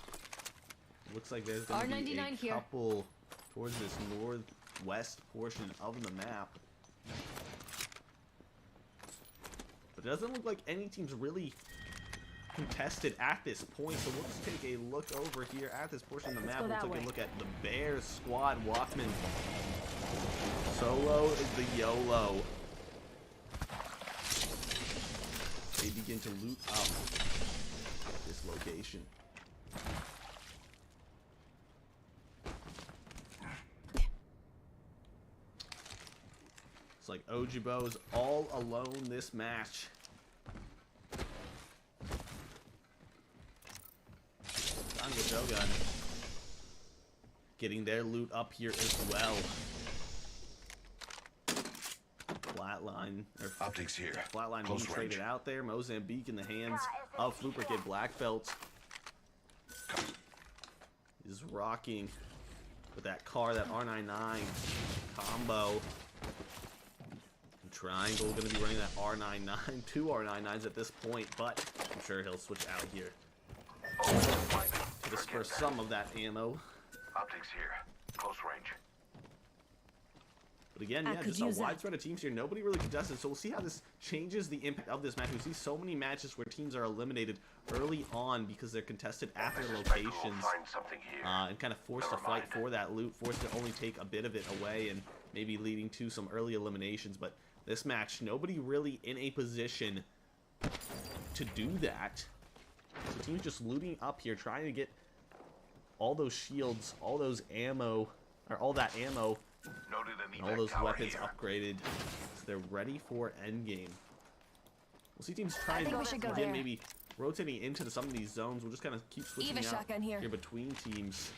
Looks like there's going to be a
R99 here.
couple towards this northwest portion of the map. But it doesn't look like any team's really contested at this point, so we'll just take a look over here at this portion of the map.
go
We'll
that
take
way.
a look at the Bears squad. Walkman. Solo is the YOLO. They begin to loot up this location. It's like Ojibo's all alone this match. Shogun getting their loot up here as well. Flatline, or
Optics here.
Flatline being
Close
traded
range.
out there. Mozambique in the hands of Flubricate Black Belt. Is rocking with that car, that R99 combo. And Triangle going to be running that R99, two R99s at this point, but I'm sure he'll switch out here to disperse some of that ammo.
Optics here. Close range.
But again,
I
yeah,
could
just a
use that.
wide spread of teams here. Nobody really contested, so we'll see how this changes the impact of this match. We see so many matches where teams are eliminated early on because they're contested at their locations,
Find something here.
and kind of forced to fight for that loot, forced to only take a bit of it away, and maybe leading to some early eliminations. But this match, nobody really in a position to do that. The team's just looting up here, trying to get all those shields, all those ammo, or all that ammo,
Noted an
and all those
tower
weapons
here.
upgraded, so they're ready for endgame. We'll see teams trying
think
to
we should go
begin
there.
maybe rotating into some of these zones. We'll just kind of keep switching
Eva
out
shotgun here.
between teams.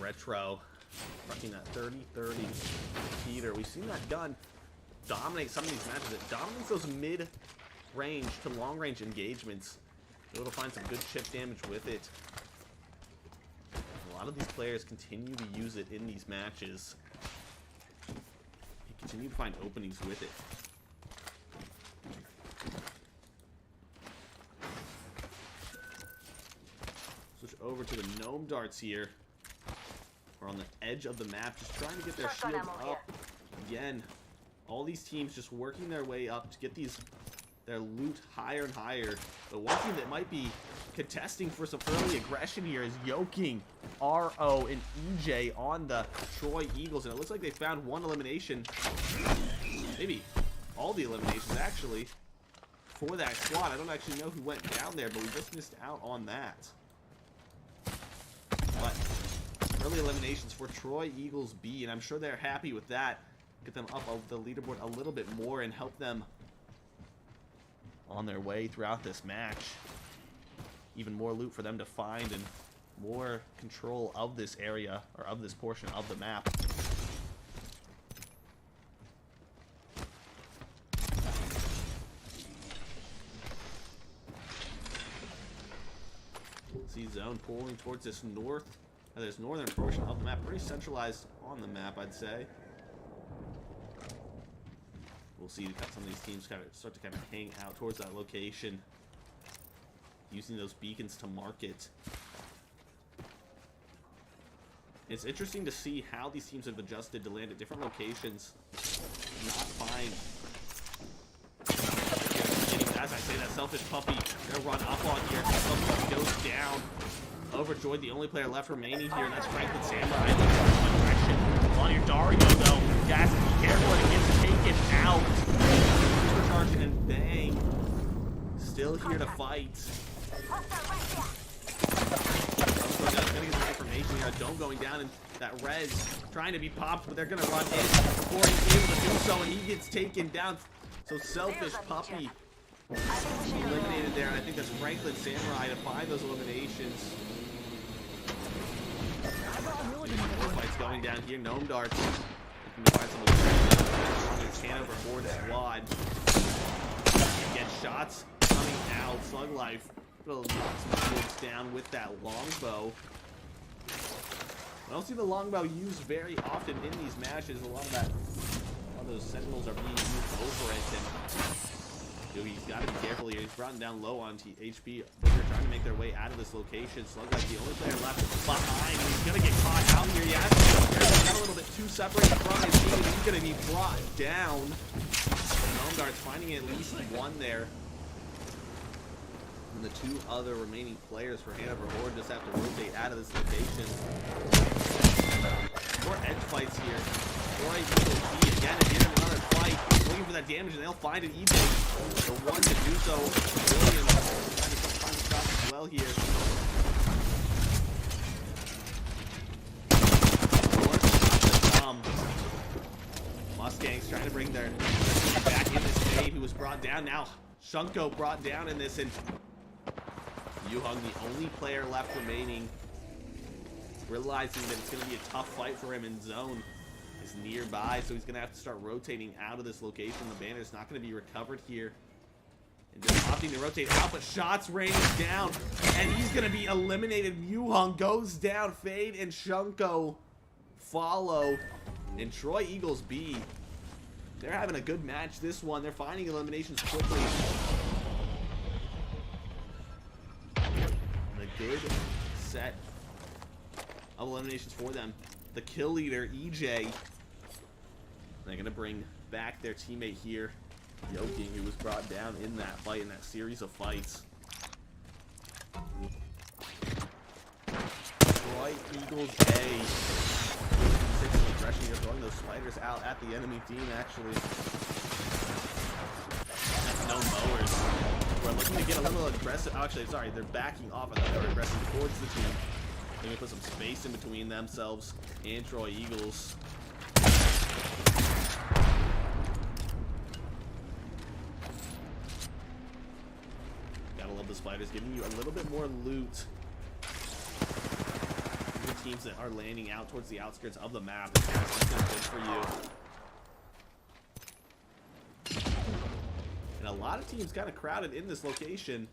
Retro, rocking that 30-30 Peter. We've seen that gun dominate some of these matches. It dominates those mid-range to long-range engagements. Able to find some good chip damage with it. A lot of these players continue to use it in these matches. They continue to find openings with it. Switch over to the gnome darts here. We're on the edge of the map, just trying to get their
Shotgun
shields
ammo
up. Again, all these teams just working their way up to get their loot higher and higher. But one team that might be contesting for some early aggression here is yoking RO and EJ on the Troy Eagles, and it looks like they found one elimination, maybe all the eliminations actually, for that squad. I don't actually know who went down there, but we just missed out on that. But early eliminations for Troy Eagles B, and I'm sure they're happy with that. Get them up the leaderboard a little bit more and help them on their way throughout this match. Even more loot for them to find and more control of this area, or of this portion of the map. See zone pulling towards this northern portion of the map. Pretty centralized on the map, I'd say. We'll see some of these teams start to hang out towards that location, using those beacons to mark it. It's interesting to see how these teams have adjusted to land at different locations not find. As I say, that selfish puppy gonna run up on here. Selfish puppy goes down. Overjoyed, the only player left remaining here, and that's Franklin Samurai. Direction on your Dario, though. Gas, be careful when it gets taken out. Supercharging and bang. Still here to fight. Gonna get some information here. Dome going down, and that res trying to be popped, but they're gonna run in before he's able to do so, and he gets taken down. So selfish puppy eliminated there, and I think that's Franklin Samurai to find those eliminations. Fights going down here. Gnome darts looking to find some eliminations. Hanover Horde squad. Again, shots coming out. Slug life. Put some shields down with that longbow. I don't see the longbow used very often in these matches. A lot of those sentinels are being used over it, and he's got to be careful here. He's brought down low on HP. They're trying to make their way out of this location. Slug like the only player left behind. He's gonna get caught out here. Yeah, got a little bit too separated from his team. He's gonna be brought down. Gnome darts finding at least one there. And the two other remaining players for Hanover Horde just have to rotate out of this location. More edge fights here. Roy Eagle again and here in another fight. Looking for that damage, and they'll find an EJ. The one to do so. Williams trying to find the shot as well here. Mustangs trying to bring their back in this fade, who was brought down. Now Shunko brought down in this, and Yuhung, the only player left remaining, realizing that it's going to be a tough fight for him in zone, is nearby, so he's going to have to start rotating out of this location. The banner's not going to be recovered here. And just opting to rotate out, but shots raining down, and he's going to be eliminated. Yuhung goes down. Fade and Shunko follow. And Troy Eagles B, they're having a good match this one. They're finding eliminations quickly. And a good set of eliminations for them. The kill leader, EJ. They're going to bring back their teammate here, Yoking, who was brought down in that fight, in that series of fights. Troy Eagles A. Aggression here, throwing those spiders out at the enemy team, actually. That's no mowers. We're looking to get a little aggressive. Actually, sorry, they're backing off. I thought they were aggressive towards the team. They're going to put some space in between themselves and Troy Eagles. Gotta love the spiders, giving you a little bit more loot. Teams that are landing out towards the outskirts of the map. That's good for you. And a lot of teams kind of crowded in this location.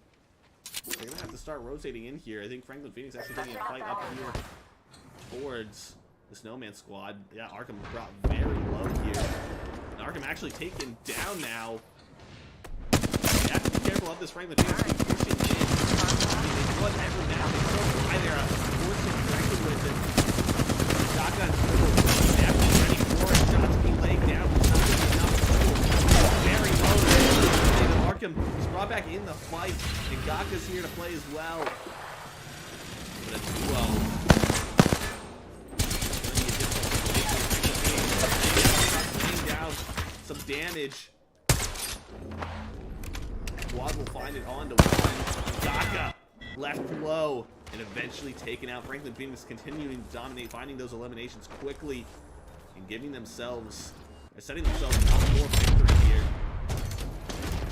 They're going to have to start rotating in here. I think Franklin Phoenix actually taking a fight up here towards the Snowman squad. Yeah, Arkham brought very low here. And Arkham actually taken down now. You have to be careful of this Franklin Phoenix keep pushing in. They run ever down. They still fly there. Fortune directly with it. Shotgun triple. They have to be ready for it. Shots being laid down. Very low. Arkham is brought back in the fight. And Gaka's here to play as well. But a 2-0. Laying down some damage. Squad will find it on to one. Gaka left low and eventually taken out. Franklin Phoenix continuing to dominate, finding those eliminations quickly and giving themselves, or setting themselves up for victory here.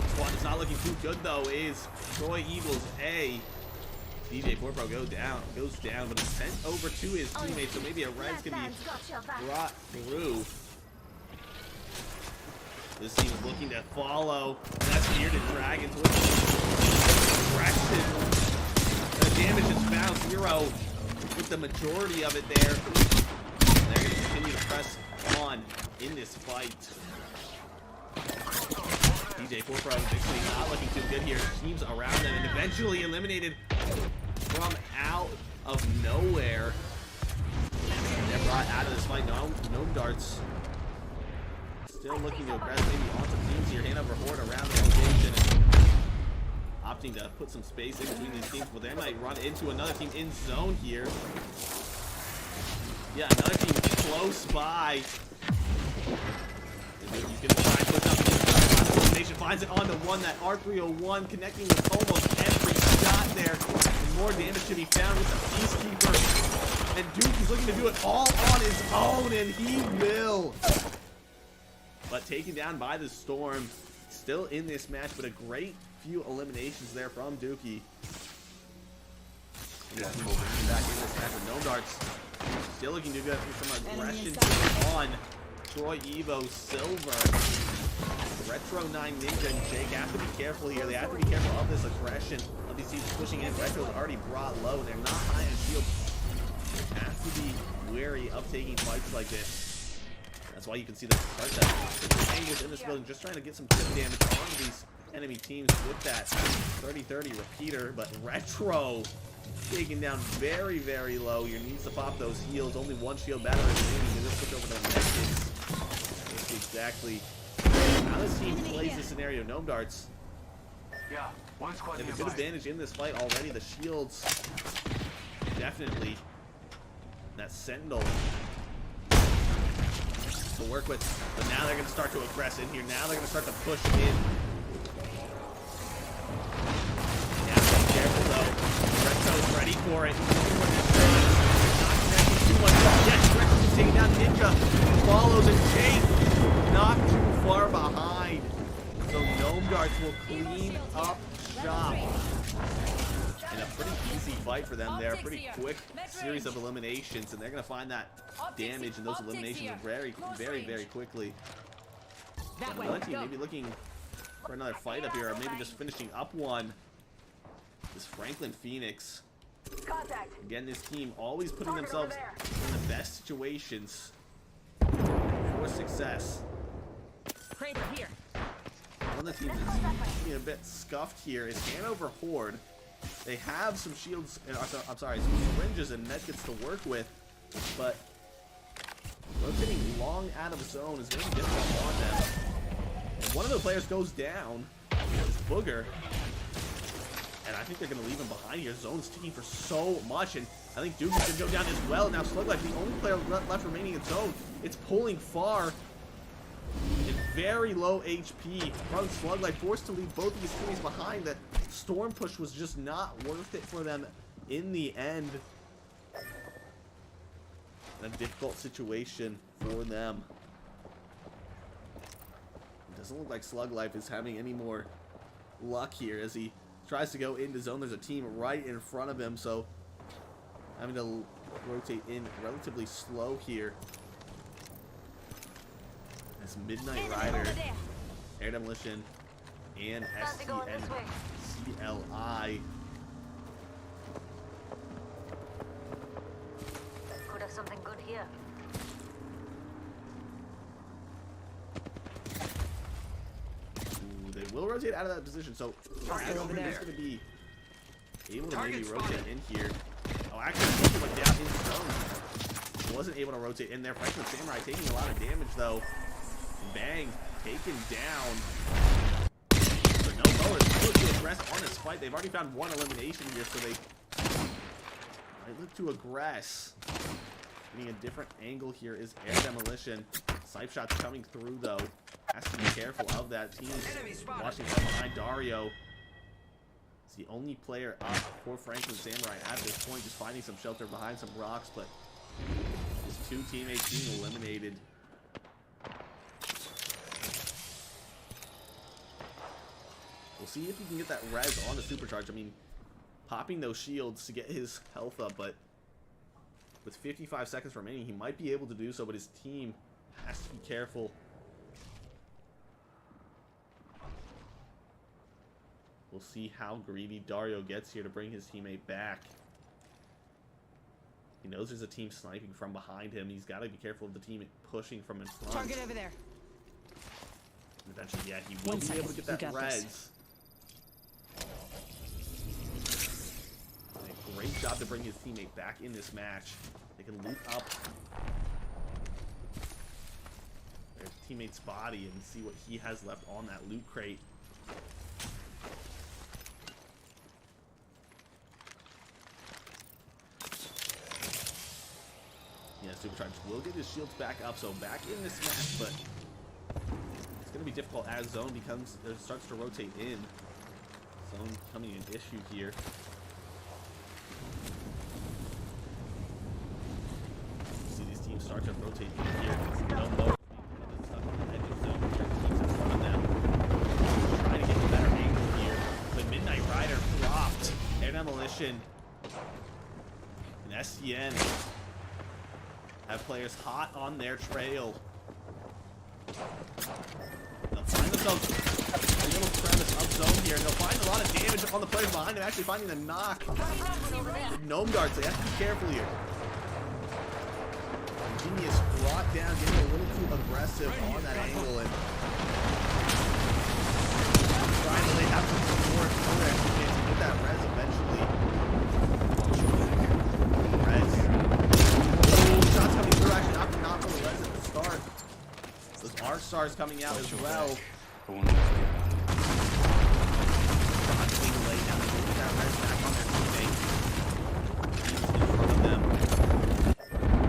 Squad is not looking too good though. Is Troy Eagles A. DJ Corpro goes down, but it's sent over to his teammates, so maybe a res can be brought through. This team is looking to follow. That's Bearded Dragons with direction. The damage is found 0 with the majority of it there. And they're going to continue to press on in this fight. DJ Corpro and Vixen not looking too good here. Teams around them and eventually eliminated from out of nowhere. They're brought out of this fight. No darts. still looking to aggress maybe on some teams here. Hanover Horde around the location. Opting to put some space in between these teams, but they might run into another team in zone here. Yeah, another team close by. He's going to try and push up the elimination. Finds it on the one, that R301 connecting with almost every shot there. And more damage to be found with the Peacekeeper. And Duke is looking to do it all on his own, and he will. But taken down by the Storm. Still in this match, but a great few eliminations there from Dookie. Yeah, back in this match with Gnome Darts. Still looking to get some aggression on Troy Evo Silver. Retro 9 Ninja and Jake have to be careful here. They have to be careful of this aggression of these teams pushing in. Retro's already brought low. They're not high on shield. They have to be wary of taking fights like this. That's why you can see them start that angles in this building, just trying to get some chip damage onto these enemy teams with that 30-30 repeater. But Retro taken down very, very low. He needs to pop those heals. Only one shield battery remaining. They just switch over to medkits. That's exactly how this team plays this scenario. Gnome Darts.
Yeah, one squad
They have a
nearby.
good advantage in this fight already. The shields definitely. That Sentinel to work with, but now they're going to start to aggress in here. Now they're going to start to push in. Yeah, be careful though. Retto's ready for it. Not connecting too much. Yes, Retto's taking down Ninja. Follows and Jake not too far behind. So Gnome Darts will clean up shop. And a pretty easy fight for them there. Pretty quick series of eliminations, and they're going to find that damage and those eliminations very, very, very quickly. But another team maybe looking for another fight up here, or maybe just finishing up one. This Franklin Phoenix. Again, this team always putting themselves in the best situations for success.
Here.
One of the teams that's being a bit scuffed here is Hanover Horde. They have some shields, I'm sorry, some syringes and medkits to work with, but rotating long out of zone is very difficult on them. And one of the players goes down, it's Booger, and I think they're going to leave him behind here. Zone's ticking for so much, and I think Duke is going to go down as well. Now Sluglife, the only player left remaining in zone, it's pulling far. And very low HP from Sluglife, forced to leave both of his teams behind. That storm push was just not worth it for them in the end. A difficult situation for them. It doesn't look like Sluglife is having any more luck here as he tries to go into zone. There's a team right in front of him, so having to rotate in relatively slow here. This Midnight Rider, Air Demolition, and STN-CLI.
Could have something good here.
Ooh, they will rotate out of that position, so Ashley is going to be able to maybe rotate in here. Oh, actually, he went down in zone. Wasn't able to rotate in there. Franklin Samurai taking a lot of damage, though. Bang, taken down. But no Mo is able to aggress on this fight. They've already found one elimination here, so they look to aggress. Getting a different angle here is Air Demolition. Snipe shots coming through, though. Has to be careful of that. Team watching from behind. Dario is the only player up for Franklin Samurai at this point, just finding some shelter behind some rocks, but his two teammates being eliminated. We'll see if he can get that res on the supercharge. I mean, popping those shields to get his health up, but with 55 seconds remaining, he might be able to do so, but his team has to be careful. We'll see how greedy Dario gets here to bring his teammate back. He knows there's a team sniping from behind him. He's got to be careful of the team pushing from in front.
Target over there.
And eventually, yeah, he will be able to get that res. A great job to bring his teammate back in this match. They can loot up. Their teammate's body and see what he has left on that loot crate. Yeah, Supercharged will get his shields back up, so back in this match, but it's going to be difficult as zone starts to rotate in. Zone becoming an issue here. See these teams start to rotate in here. No more. Stuck on the edge of zone. Teams in front of them. Trying to get a better angle here. But Midnight Rider dropped. Air Demolition. And SCN have players hot on their trail. They'll find themselves a little crevice up zone here, and they'll find a lot of damage on the players behind them, actually finding the knock. Gnome darts, they have to be careful here. Genius brought down, getting a little too aggressive on that angle, and trying to lay out some support for their teammates to get that res eventually. Res. Oh, shots coming through, actually not for the res at the start. Those arc stars coming out as well. Shots being laid down to get that res back on their teammate. In front of them.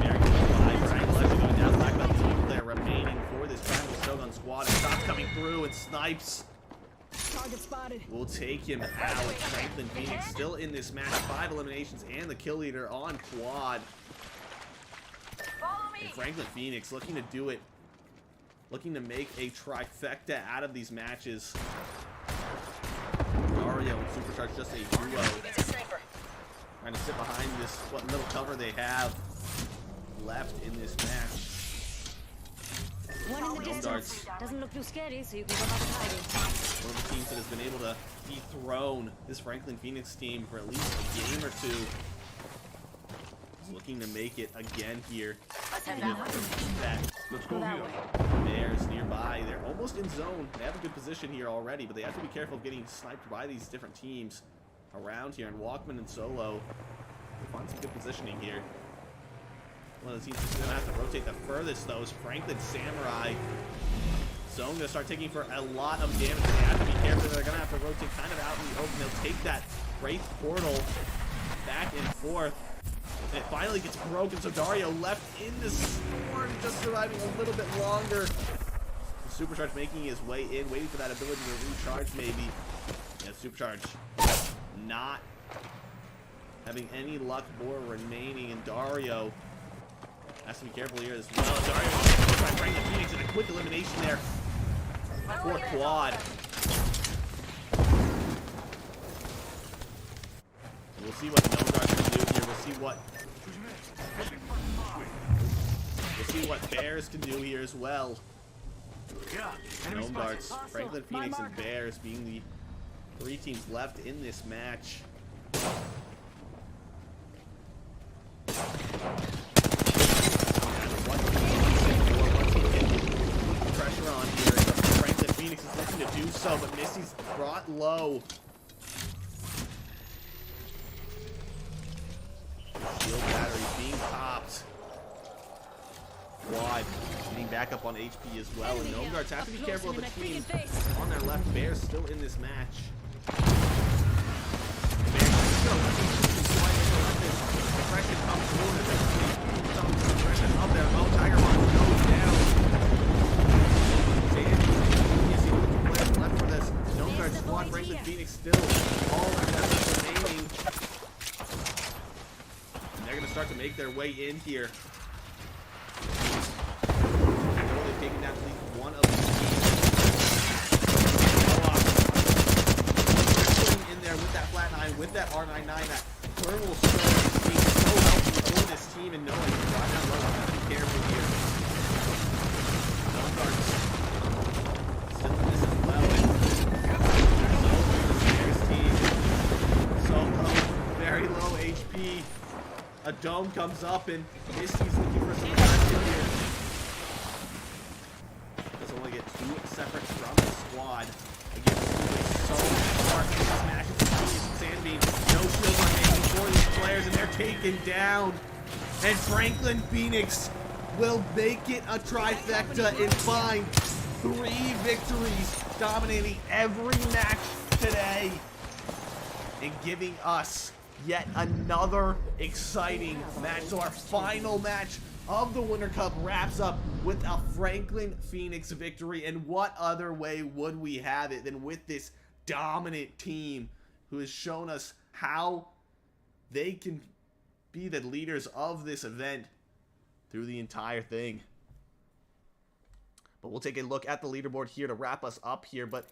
Very good alive. Triangle actually going down. Black Belt team there remaining for this Triangle Shogun squad. And shots coming through and snipes.
Target spotted.
We'll take him out. Franklin Phoenix still in this match. 5 eliminations and the kill leader on quad. And Franklin Phoenix looking to do it. Looking to make a trifecta out of these matches. Dario and Supercharged just a duo. Trying to sit behind this what little cover they have left in this match.
One in the distance. Doesn't look too scary, so you can go back to hiding.
One of the teams that has been able to dethrone this Franklin Phoenix team for at least a game or two. Is looking to make it again here.
Let's go here.
Bears nearby. They're almost in zone. They have a good position here already, but they have to be careful of getting sniped by these different teams around here. And Walkman and Solo will find some good positioning here. One of the teams that's going to have to rotate the furthest, though, is Franklin Samurai. Zone going to start taking for a lot of damage. They have to be careful. They're going to have to rotate kind of out in the open. They'll take that Wraith portal back and forth. And it finally gets broken, so Dario left in the storm, just surviving a little bit longer. Supercharge making his way in, waiting for that ability to recharge maybe. Yeah, Supercharge not having any luck more remaining, and Dario has to be careful here as well. Dario trying to bring the Phoenix in a quick elimination there for quad. And we'll see what the Gnome Darts can do here. We'll see what Bears can do here as well. Gnome Darts, Franklin Phoenix, and Bears being the 3 teams left in this match. One team getting pressure on here. Franklin Phoenix is looking to do so, but Missy's brought low. Shield battery being popped. Quad getting back up on HP as well. And Gnome Guards have to be careful of the team on their left. Bears still in this match. Bears still depression comes through. Some depression up there. Oh, Tiger Moth goes down. Sandy, you see the players left for this. Gnome Guard squad. Franklin Phoenix still all members remaining. They're going to start to make their way in here. They've taken down at least one of these teams. In there with that flat 9, with that R99, that thermal stroke being so helpful for this team, and knowing right down low, have to be careful here. Gnome Guards still in this as well. So low, very low HP. A dome comes up, and Misty's looking for some action here. Does only get 2 separate from the squad. Again, so smart in this match. Sandbeam, no shield remaining for these players, and they're taken down. And Franklin Phoenix will make it a trifecta and find 3 victories, dominating every match today and giving us yet another exciting match. So our final match of the Winter Cup wraps up with a Franklin Phoenix victory, and what other way would we have it than with this dominant team who has shown us how they can be the leaders of this event through the entire thing. But we'll take a look at the leaderboard here to wrap us up here. But